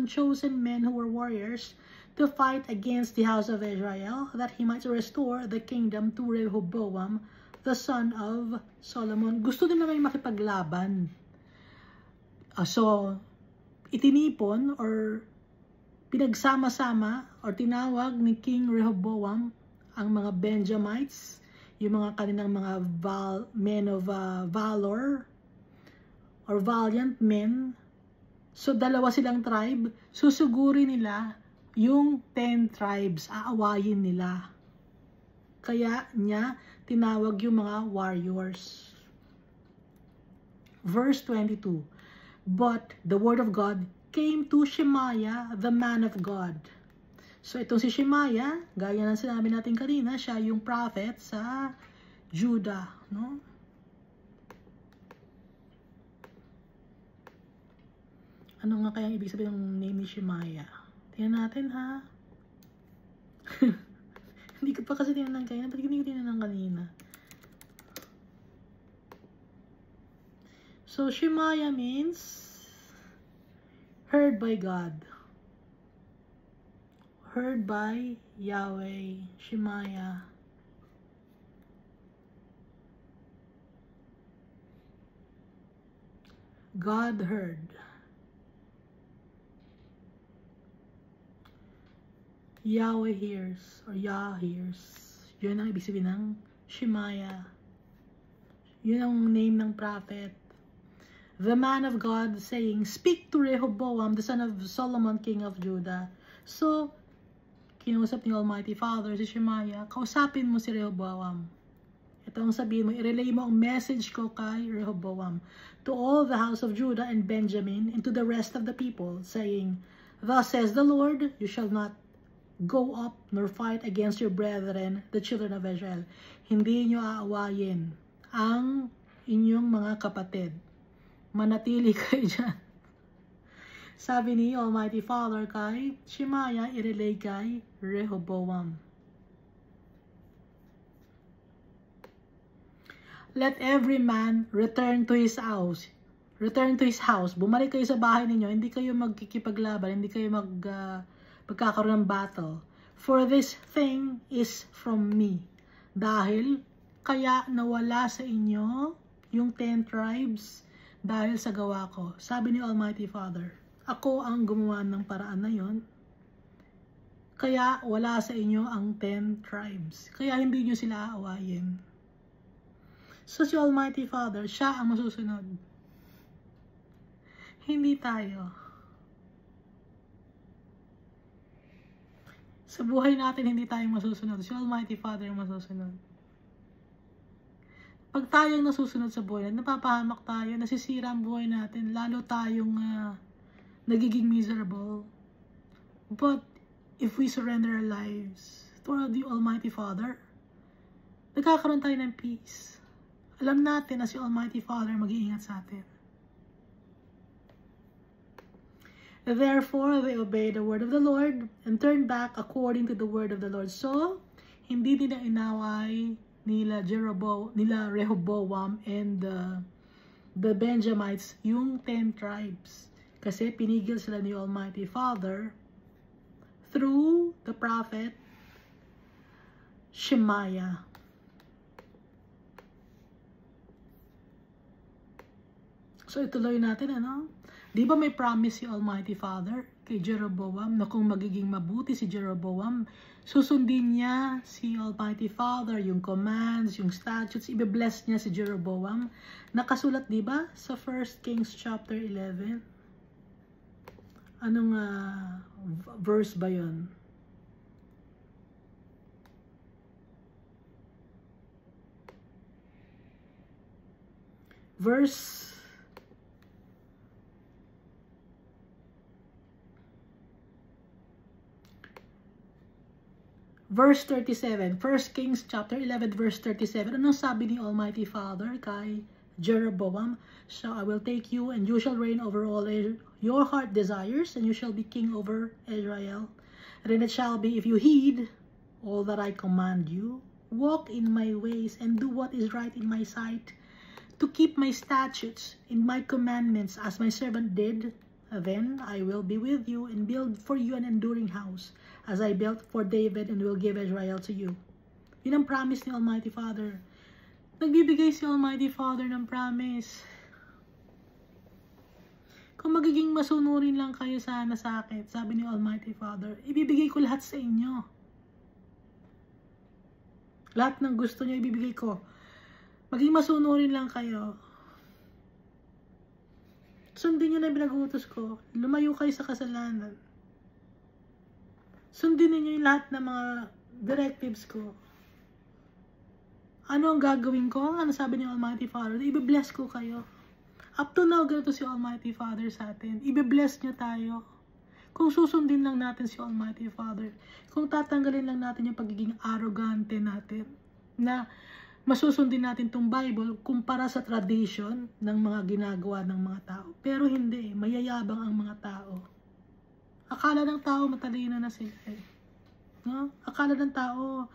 chosen men who were warriors to fight against the house of Israel, that he might restore the kingdom to Rehoboam, the son of Solomon. Gusto din naman makipaglaban. So, itinipon or pinagsama-sama or tinawag ni King Rehoboam ang mga Benjamites, yung mga kanilang mga men of valor or valiant men. So, dalawa silang tribe. Susuguri nila yung 10 tribes, aawayin nila. Kaya niya tinawag yung mga warriors. Verse 22, but the word of God came to Shemaiah, the man of God. So itong si Shemaiah, gaya ng sinabi natin kanina, siya yung prophet sa Judah, no? Ano nga kaya ibig sabihin ng name ni Shemaiah? Tingnan natin, ha? Hindi ko pa kasi tinanong kanina. Ba't hindi ko tinanong kanina? So, Shemaiah means heard by God. Heard by Yahweh. Shemaiah. God heard. Yahweh hears, or Yah hears. Yun ang ibig sabihin ng Shemaiah. Yun ang name ng prophet. The man of God saying, speak to Rehoboam, the son of Solomon, king of Judah. So, kinausap ni Almighty Father si Shemaiah, kausapin mo si Rehoboam. Ito ang sabihin mo, i-relay mo ang message ko kay Rehoboam to all the house of Judah and Benjamin and to the rest of the people, saying, thus says the Lord, you shall not go up nor fight against your brethren, the children of Israel. Hindi nyo aawayin ang inyong mga kapatid. Manatili kayo dyan. Sabi ni Almighty Father kay Shemaiah, i-relay kay Rehoboam. Let every man return to his house. Return to his house. Bumalik kayo sa bahay ninyo. Hindi kayo magkikipaglaban. Hindi kayo magkakaroon ng battle. For this thing is from me. Dahil kaya nawala sa inyo yung 10 tribes dahil sa gawa ko. Sabi ni Almighty Father, ako ang gumawa ng paraan na yon. Kaya wala sa inyo ang 10 tribes. Kaya hindi nyo sila aawayin. So si Almighty Father, siya ang masusunod. Hindi tayo. Sa buhay natin, hindi tayo masusunod. Si Almighty Father ang masusunod. Pag tayong nasusunod sa buhay, napapahamak tayo, nasisira ang buhay natin, lalo tayong nagiging miserable. But, if we surrender our lives to the Almighty Father, nagkakaroon tayo ng peace. Alam natin na si Almighty Father mag-iingat sa atin. Therefore, they obeyed the word of the Lord and turned back according to the word of the Lord. So, hindi nila inaway nila Rehoboam and the Benjamites yung 10 tribes. Kasi pinigil sila ni Almighty Father through the prophet Shemaiah. So, ituloy natin, ano? Di ba may promise si Almighty Father kay Jeroboam na kung magiging mabuti si Jeroboam, susundin niya si Almighty Father, yung commands, yung statutes, ibe-bless niya si Jeroboam. Nakasulat, di ba, sa 1 Kings chapter 11? Anong verse ba yun? Verse 37, 1 Kings chapter 11 verse 37. Anong sabi ni Almighty Father kay Jeroboam? So I will take you and you shall reign over all your heart desires, and you shall be king over Israel. And then it shall be, if you heed all that I command you, walk in my ways and do what is right in my sight, to keep my statutes and my commandments as my servant did, then I will be with you and build for you an enduring house, as I built for David, and will give Israel to you. Yun ang promise ni Almighty Father. Nagbibigay si Almighty Father ng promise. Kung magiging masunurin lang kayo sa nasakit, sabi ni Almighty Father, ibibigay ko lahat sa inyo. Lahat ng gusto niyo ibibigay ko. Maging masunurin lang kayo. Sundin niyo na pinag-uutos ko. Lumayo kayo sa kasalanan. Sundin niyo yung lahat ng mga directives ko. Ano ang gagawin ko? Ano sabi ni Almighty Father? I-bless ko kayo. Up to now, ganito si Almighty Father sa atin. Ibe-bless niya tayo. Kung susundin lang natin si Almighty Father, kung tatanggalin lang natin yung pagiging arrogante natin, na masusundin natin tong Bible kumpara sa tradition ng mga ginagawa ng mga tao. Pero hindi, mayayabang ang mga tao. Akala ng tao matalino na sila eh. No? Akala ng tao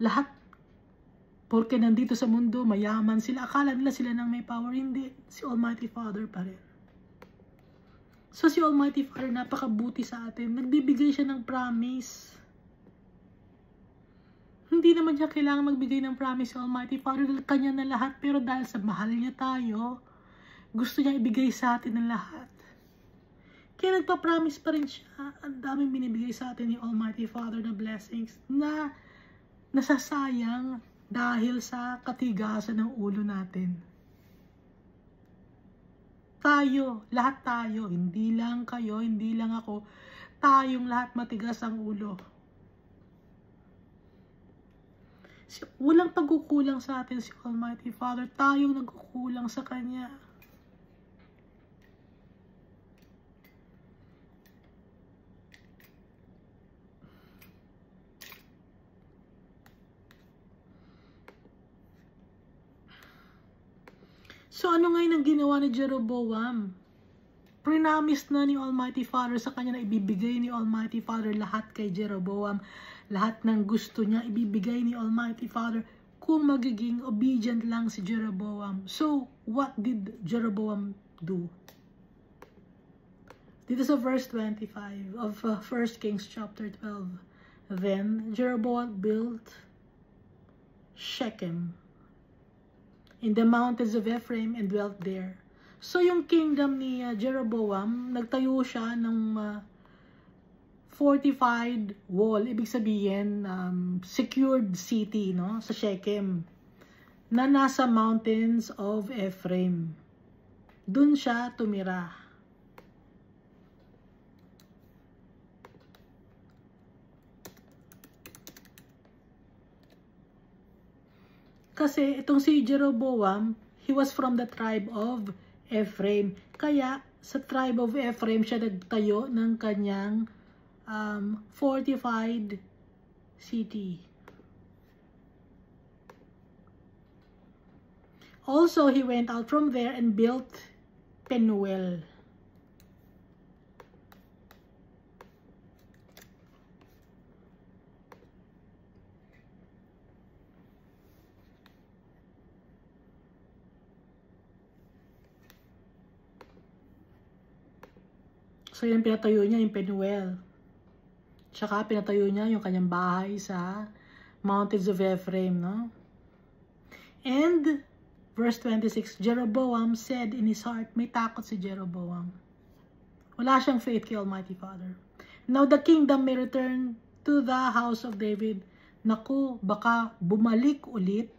lahat porque nandito sa mundo mayaman sila. Akala nila sila nang may power. Hindi, si Almighty Father pa rin. So si Almighty Father napakabuti sa atin. Nagbibigay siya ng promise. Hindi naman siya kailangan magbigay ng promise si Almighty Father. Kanya na lahat. Pero dahil sa mahal niya tayo, gusto niya ibigay sa atin ng lahat. Kaya nagpa-promise pa rin siya. Ang daming binibigay sa atin ni Almighty Father na blessings na nasasayang dahil sa katigasan ng ulo natin. Tayo, lahat tayo, hindi lang kayo, hindi lang ako, tayong lahat matigas ang ulo. Walang pagkukulang sa atin si Almighty Father, tayong nagkukulang sa Kanya. So ano ngayon ang ginawa ni Jeroboam? Prinamis na ni Almighty Father sa kanya na ibibigay ni Almighty Father lahat kay Jeroboam. Lahat ng gusto niya ibibigay ni Almighty Father kung magiging obedient lang si Jeroboam. So what did Jeroboam do? Dito sa verse 25 of 1 Kings chapter 12. Then Jeroboam built Shechem in the mountains of Ephraim and dwelt there. So yung kingdom ni Jeroboam, nagtayo siya ng fortified wall, ibig sabihin secured city, no, sa Shechem na nasa mountains of Ephraim. Dun siya tumira. Kasi itong si Jeroboam, he was from the tribe of Ephraim. Kaya sa tribe of Ephraim siya nagtayo ng kanyang fortified city. Also, he went out from there and built Penuel. So, yung pinatayo niya, yung Penuel. Tsaka, pinatayo niya yung kanyang bahay sa mountains of Ephraim, no? And, verse 26, Jeroboam said in his heart, may takot si Jeroboam. Wala siyang faith kay Almighty Father. Now, the kingdom may return to the house of David. Naku, baka bumalik ulit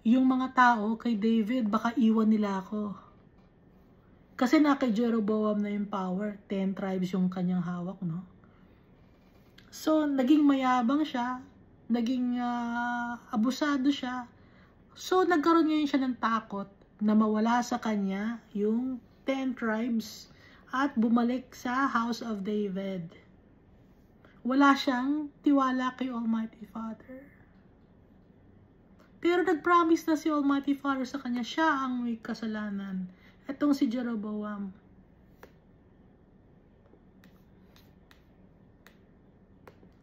yung mga tao kay David, baka iwan nila ako. Kasi na kay Jeroboam na yung power. 10 tribes yung kanyang hawak, no? So, naging mayabang siya. Naging abusado siya. So, nagkaroon ngayon siya ng takot na mawala sa kanya yung 10 tribes at bumalik sa house of David. Wala siyang tiwala kay Almighty Father. Pero nag-promise na si Almighty Father sa kanya, siya ang may kasalanan. Itong si Jeroboam.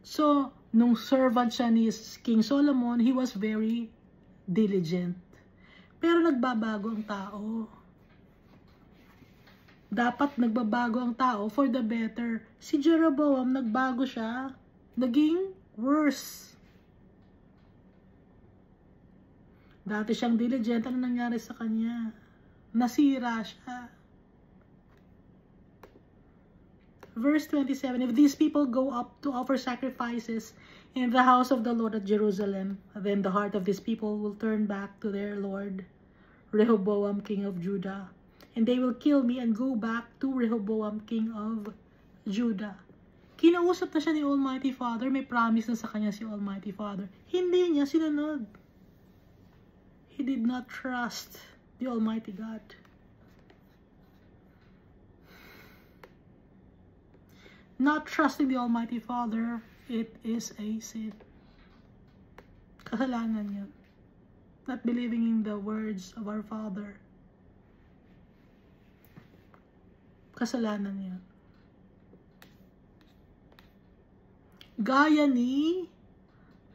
So, nung servant siya ni King Solomon, he was very diligent. Pero nagbabago ang tao. Dapat nagbabago ang tao for the better. Si Jeroboam, nagbago siya, naging worse. Dati siyang diligent, ano nangyari sa kanya? Nasira siya. Verse 27, if these people go up to offer sacrifices in the house of the Lord at Jerusalem, then the heart of these people will turn back to their Lord, Rehoboam, king of Judah. And they will kill me and go back to Rehoboam, king of Judah. Kinausap na siya ni Almighty Father, may promise na sa kanya si Almighty Father. Hindi niya sinunod. He did not trust the Almighty God. Not trusting the Almighty Father, it is a sin. Kasalanan yun. Not believing in the words of our Father. Kasalanan yun. Gaya ni,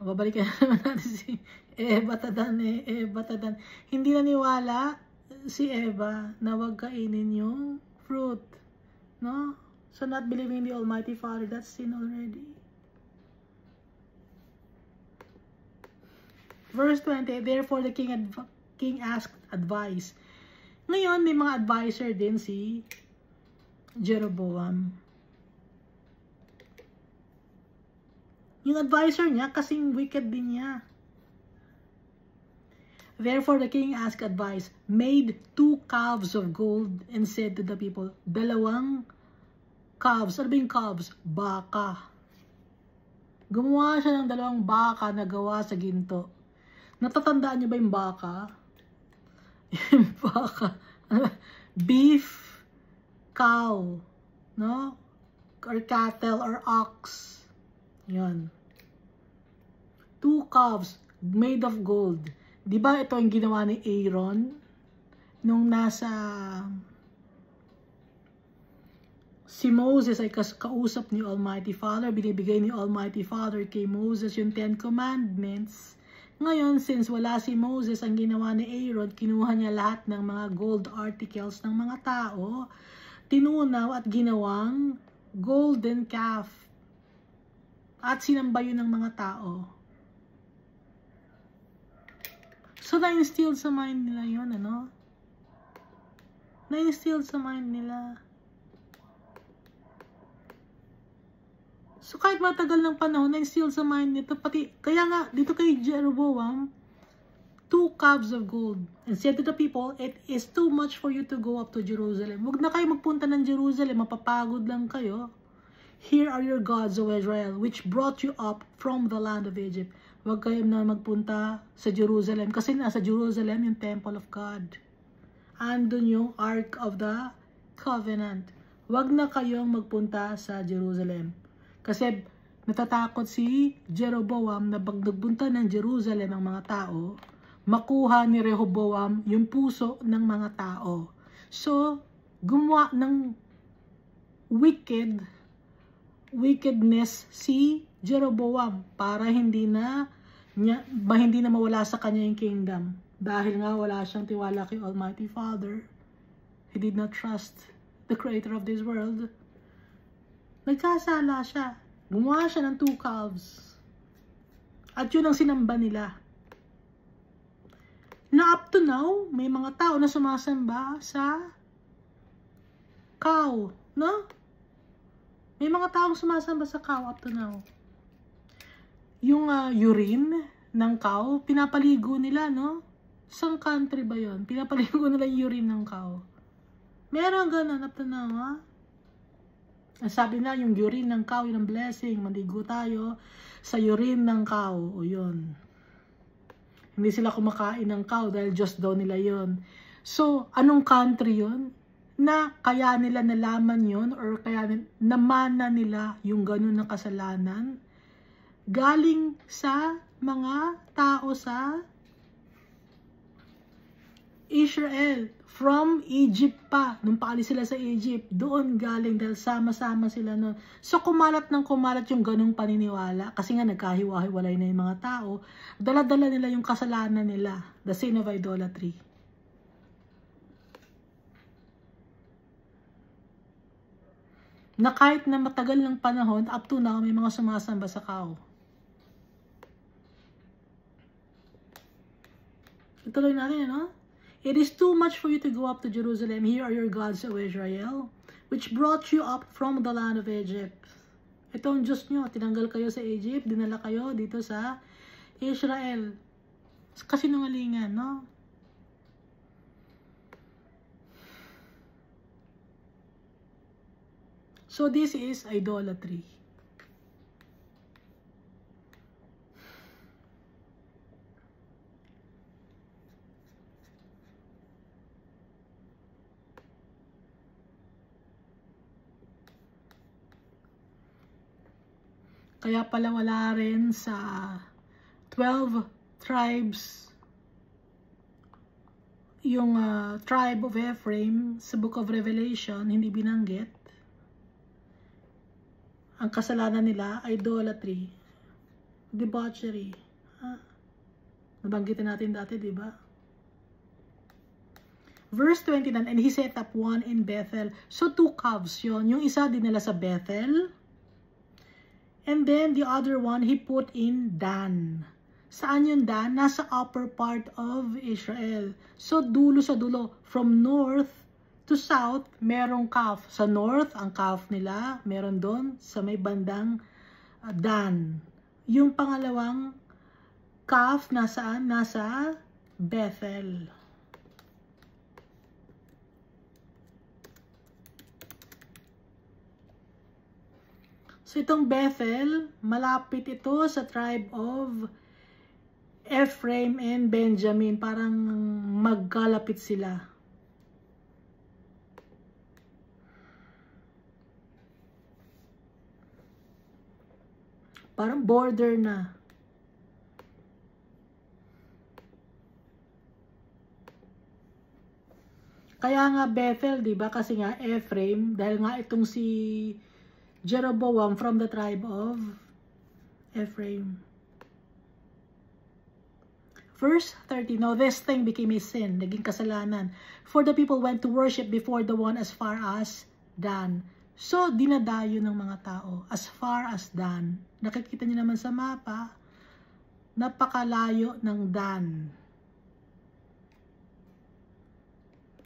babalikan naman natin si Eva Tadan. Hindi naniwala si Eva na wag kainin yung fruit. No? So not believing in the Almighty Father, that's sin already. Verse 20, therefore the king asked advice. Ngayon, may mga advisor din si Jeroboam. Yung advisor niya, kasing wicked din niya. Therefore the king asked advice, made 2 calves of gold, and said to the people, 2 calves. Ano ba yung calves? Baka. Gumawa siya ng 2 baka na gawa sa ginto. Natatandaan niyo ba yung baka? Yung baka. Beef, cow, no? Or cattle, or ox. Yan. 2 calves made of gold. Di ba ito yung ginawa ni Aaron nung nasa si Moses ay kausap ni Almighty Father, binibigay ni Almighty Father kay Moses yung 10 Commandments. Ngayon, since wala si Moses, ang ginawa ni Aaron, kinuha niya lahat ng mga gold articles ng mga tao, tinunaw at ginawang golden calf. At sinamba yun ng mga tao. So, na-instilled sa mind nila yun, ano? Na-instilled sa mind nila. So, kahit matagal ng panahon, na-instilled sa mind nito. Pati, kaya nga, dito kay Jeroboam, 2 calves of gold. And said to the people, it is too much for you to go up to Jerusalem. Huwag na kayo magpunta ng Jerusalem, mapapagod lang kayo. Here are your gods, O Israel, which brought you up from the land of Egypt. Huwag kayo na magpunta sa Jerusalem. Kasi nasa Jerusalem yung temple of God. Andun yung Ark of the Covenant. Huwag na kayong magpunta sa Jerusalem. Kasi natatakot si Jeroboam na pag nagpunta ng Jerusalem ang mga tao, makuha ni Rehoboam yung puso ng mga tao. So, gumawa ng wickedness si Jeroboam para hindi na mawala sa kanya yung kingdom. Dahil nga wala siyang tiwala kay Almighty Father. He did not trust the creator of this world. Nagkasala siya. Gumawa siya ng 2 calves. At yun ang sinamba nila. Na up to now, may mga tao na sumasamba sa cow. No? May mga taong sumasamba sa cow up to now. Yung urine ng cow, pinapaligo nila, no? Sang country ba yun? Pinapaligo nila yung urine ng cow. Meron ganun up to now, ha? Ang sabi na, yung urine ng cow, yun ang blessing. Maligo tayo sa urine ng cow. O yun. Hindi sila kumakain ng cow dahil Diyos daw nila yun. So, anong country yun? Na kaya nila nalaman yun or kaya namana nila yung ganun na kasalanan? Galing sa mga tao sa Israel. From Egypt pa. Nung paalis sila sa Egypt, doon galing dahil sama-sama sila nun. So kumalat ng kumalat yung ganung paniniwala. Kasi nga nagkahiwa-hiwalay na yung mga tao. Dala-dala nila yung kasalanan nila. The sin of idolatry. Na kahit na matagal ng panahon, up to now, may mga sumasamba sa cow. Ituloy natin, ano? It is too much for you to go up to Jerusalem. Here are your gods, O Israel, which brought you up from the land of Egypt. Ito ang Diyos nyo. Tinanggal kayo sa Egypt, dinala kayo dito sa Israel. Kasi nungalingan, no? So this is idolatry. Kaya pala wala rin sa 12 tribes yung tribe of Ephraim sa Book of Revelation, hindi binanggit. Ang kasalanan nila, idolatry, debauchery. Nabanggitin natin dati, di ba? Verse 29, and he set up one in Bethel. So 2 calves yun. Yung isa dinala sa Bethel. And then the other one, he put in Dan. Saan yung Dan? Nasa upper part of Israel. So dulo sa dulo. From north to south, merong calf. Sa north, ang calf nila, meron doon sa may bandang Dan. Yung pangalawang calf, nasaan? Nasa Bethel. So itong Bethel, malapit ito sa tribe of Ephraim and Benjamin. Parang magkalapit sila. Parang border na. Kaya nga Bethel, di ba? Kasi nga Ephraim, dahil nga itong si Jeroboam from the tribe of Ephraim. Verse 30, now this thing became a sin, naging kasalanan. For the people went to worship before the one as far as Dan. So, dinadayo ng mga tao as far as Dan. Nakikita niyo naman sa mapa, napakalayo ng Dan.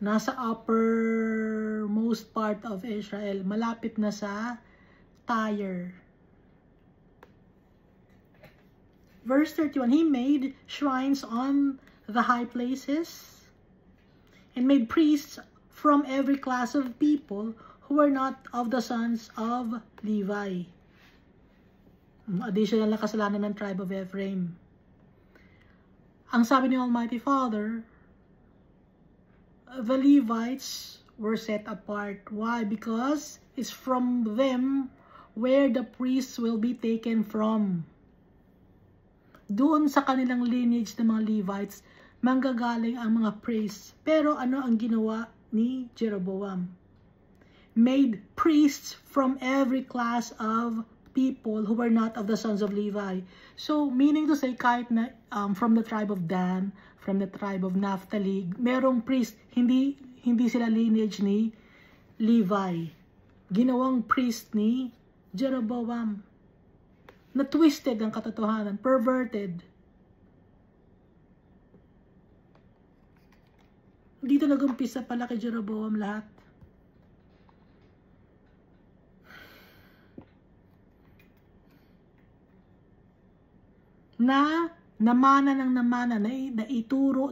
Nasa uppermost part of Israel, malapit na sa Tyre. Verse 31, he made shrines on the high places and made priests from every class of people who were not of the sons of Levi. Additional na kasalanan ng tribe of Ephraim. Ang sabi ni Almighty Father, the Levites were set apart. Why? Because it's from them where the priests will be taken from. Doon sa kanilang lineage ng mga Levites, manggagaling ang mga priests. Pero ano ang ginawa ni Jeroboam? Made priests from every class of people who were not of the sons of Levi. So, meaning to say, kahit na from the tribe of Dan, from the tribe of Naphtali, merong priest, hindi sila lineage ni Levi. Ginawang priest ni Jeroboam. Na twisted ang katotohanan, perverted. Dito nag-umpisa pala kay Jeroboam lahat. Namana naituturo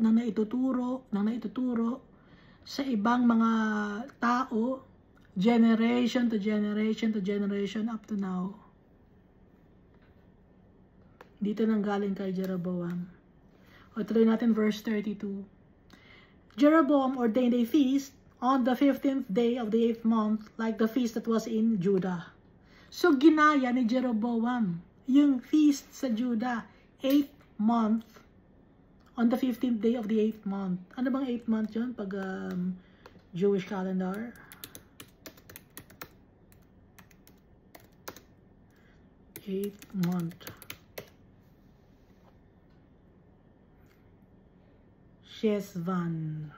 sa ibang mga tao, generation to generation to generation up to now. Dito nang galing kay Jeroboam. O tuloy natin verse 32. Jeroboam ordained a feast on the 15th day of the 8th month, like the feast that was in Judah. So ginaya ni Jeroboam yung feast sa Judah, 8th month, on the 15th day of the 8th month. Ano bang 8th month yun pag Jewish calendar? Eighth month. Shesvan.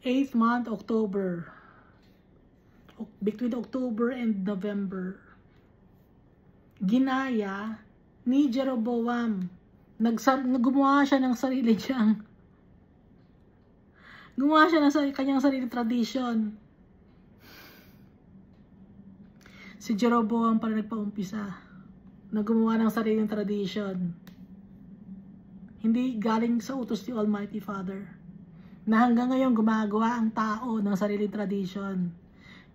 Eighth month, October. Between October and November. Ginaya ni Jeroboam. Gumawa siya ng sarili niyang. Gumawa siya ng kanyang sarili tradition. Si Jeroboam pala nagpaumpisa na gumawa ng sariling tradition. Hindi galing sa utos ni Almighty Father. Na hanggang ngayon gumagawa ang tao ng sariling tradition.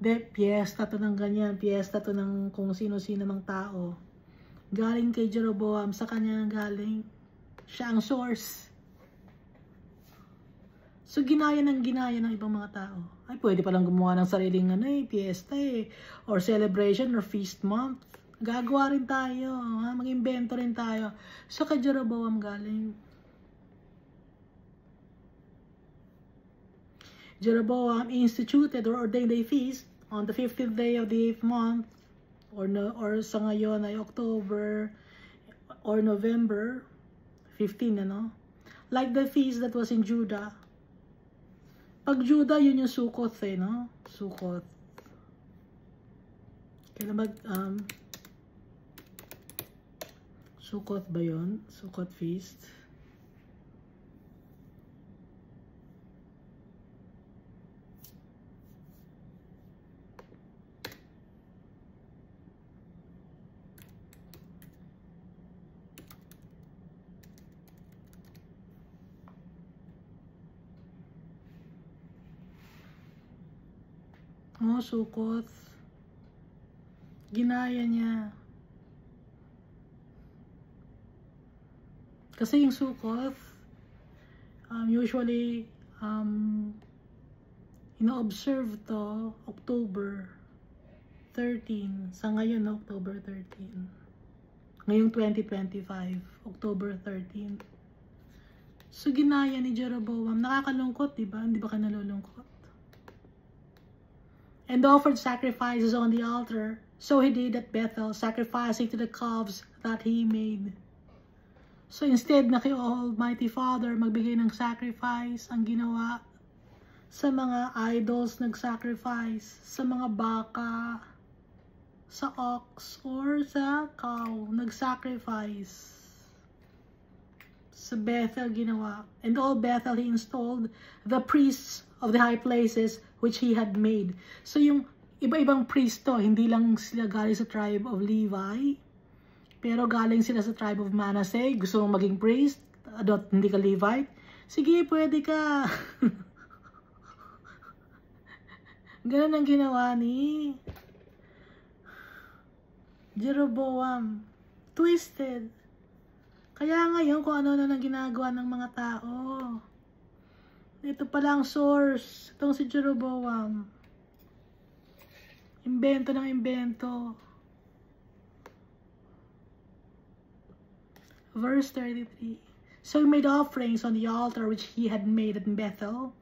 Piyesta to ng ganyan, piyesta to ng kung sino-sino mang tao. Galing kay Jeroboam, sa kanya galing. Siya ang source. So, ginaya ng ibang mga tao. Ay, pwede palang gumawa ng sariling fiesta or celebration or feast month. Gagawa rin tayo, mag-invento rin tayo. So, kay Jeroboam galing. Jeroboam instituted or ordained a feast on the 15th day of the 8th month, or sa ngayon ay October or November 15, like the feast that was in Judah. Pag Judah, yun yung Sukkot Sukkot. Kailan ba, Sukkot ba yun? Sukkot feast. Oh, Sukkot. Ginaya niya. Kasi yung Sukkot, usually, ino-observe to October 13. Sa ngayon, October 13. Ngayong 2025, October 13. So, ginaya ni Jeroboam. Nakakalungkot, diba? Hindi ba ka nalulungkot? And offered sacrifices on the altar. So he did at Bethel, sacrificing to the calves that he made. So instead na kay Almighty Father magbigay ng sacrifice, ang ginawa sa mga idols nag-sacrifice, sa mga baka, sa ox, or sa cow, nag-sacrifice. Sa Bethel ginawa. And all Bethel he installed the priests of the high places which he had made. So yung iba-ibang priest to, hindi lang sila galing sa tribe of Levi, pero galing sila sa tribe of Manasseh. Gusto mong maging priest, hindi ka Levite, sige, pwede ka. Ganun ang ginawa ni Jeroboam. Twisted. Kaya ngayon kung ano na ginagawa ng mga tao. Ito pala ang source. Itong si Jeroboam. Imbento ng imbento. Verse 33. So he made offerings on the altar which he had made at Bethel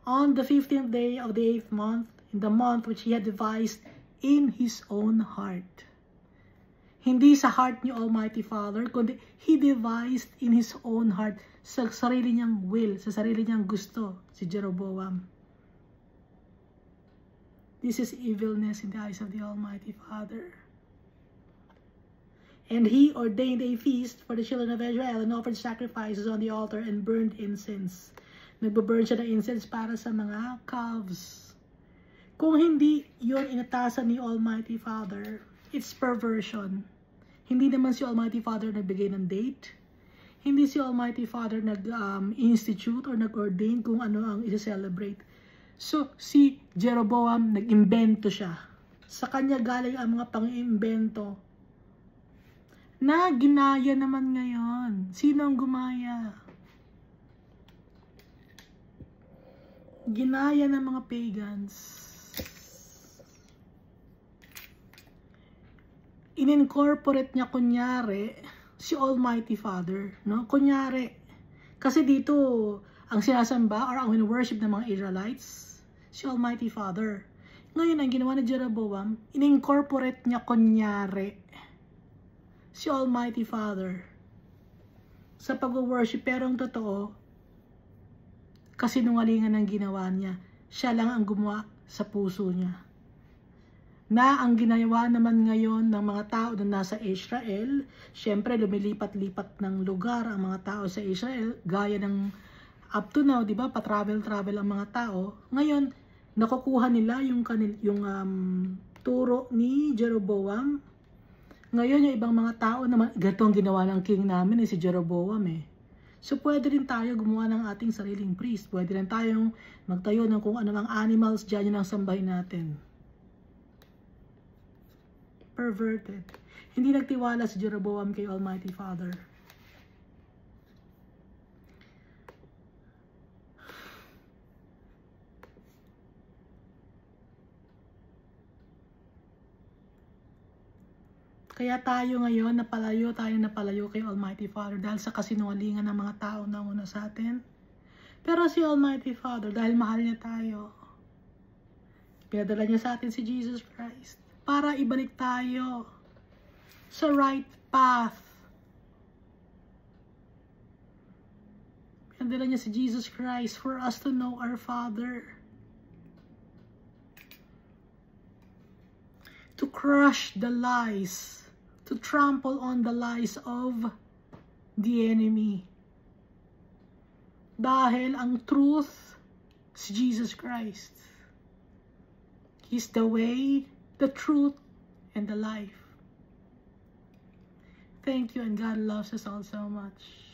on the 15th day of the 8th month, in the month which he had devised in his own heart. Hindi sa heart ni Almighty Father, kundi he devised in his own heart, sa sarili niyang will, sa sarili niyang gusto, si Jeroboam. This is evilness in the eyes of the Almighty Father. And he ordained a feast for the children of Israel and offered sacrifices on the altar and burned incense. Nagbaburn siya ng incense para sa mga calves. Kung hindi yun inatasan ni Almighty Father, it's perversion. Hindi naman si Almighty Father nagbigay ng date. Hindi si Almighty Father nag-institute or nag-ordain kung ano ang i-celebrate. So, si Jeroboam, nag-imbento siya. Sa kanya galing ang mga pang-imbento na ginaya naman ngayon. Sino ang gumaya? Ginaya ng mga pagans. In-incorporate niya kunyari si Almighty Father, no? Kunyari, kasi dito ang sinasamba or ang worship ng mga Israelites, si Almighty Father. Ngayon ang ginawa ni Jeroboam, in-incorporate niya kunyari si Almighty Father sa pag-worship, pero ang totoo, kasinungalingan ang ginawa niya. Siya lang ang gumawa sa puso niya. Na ang ginawa naman ngayon ng mga tao na nasa Israel, syempre lumilipat-lipat ng lugar ang mga tao sa Israel, gaya ng up to now, di ba, pa-travel-travel ang mga tao. Ngayon, nakukuha nila yung turo ni Jeroboam. Ngayon, yung ibang mga tao naman, ganito ang ginawa ng king namin, si Jeroboam So, pwede rin tayo gumawa ng ating sariling priest. Pwede rin tayong magtayo ng kung ano mga animals dyan, yun ang sambahin natin. Perverted. Hindi nagtiwala si Jeroboam kay Almighty Father. Kaya tayo ngayon, napalayo kay Almighty Father dahil sa kasinungalingan ng mga tao na una sa atin. Pero si Almighty Father, dahil mahal niya tayo, pinadala niya sa atin si Jesus Christ para ibalik tayo sa right path. Pinadala niya si Jesus Christ for us to know our Father. To crush the lies, to trample on the lies of the enemy. Dahil ang truth, si Jesus Christ. He's the way, the truth, and the life. Thank you, and God loves us all so much.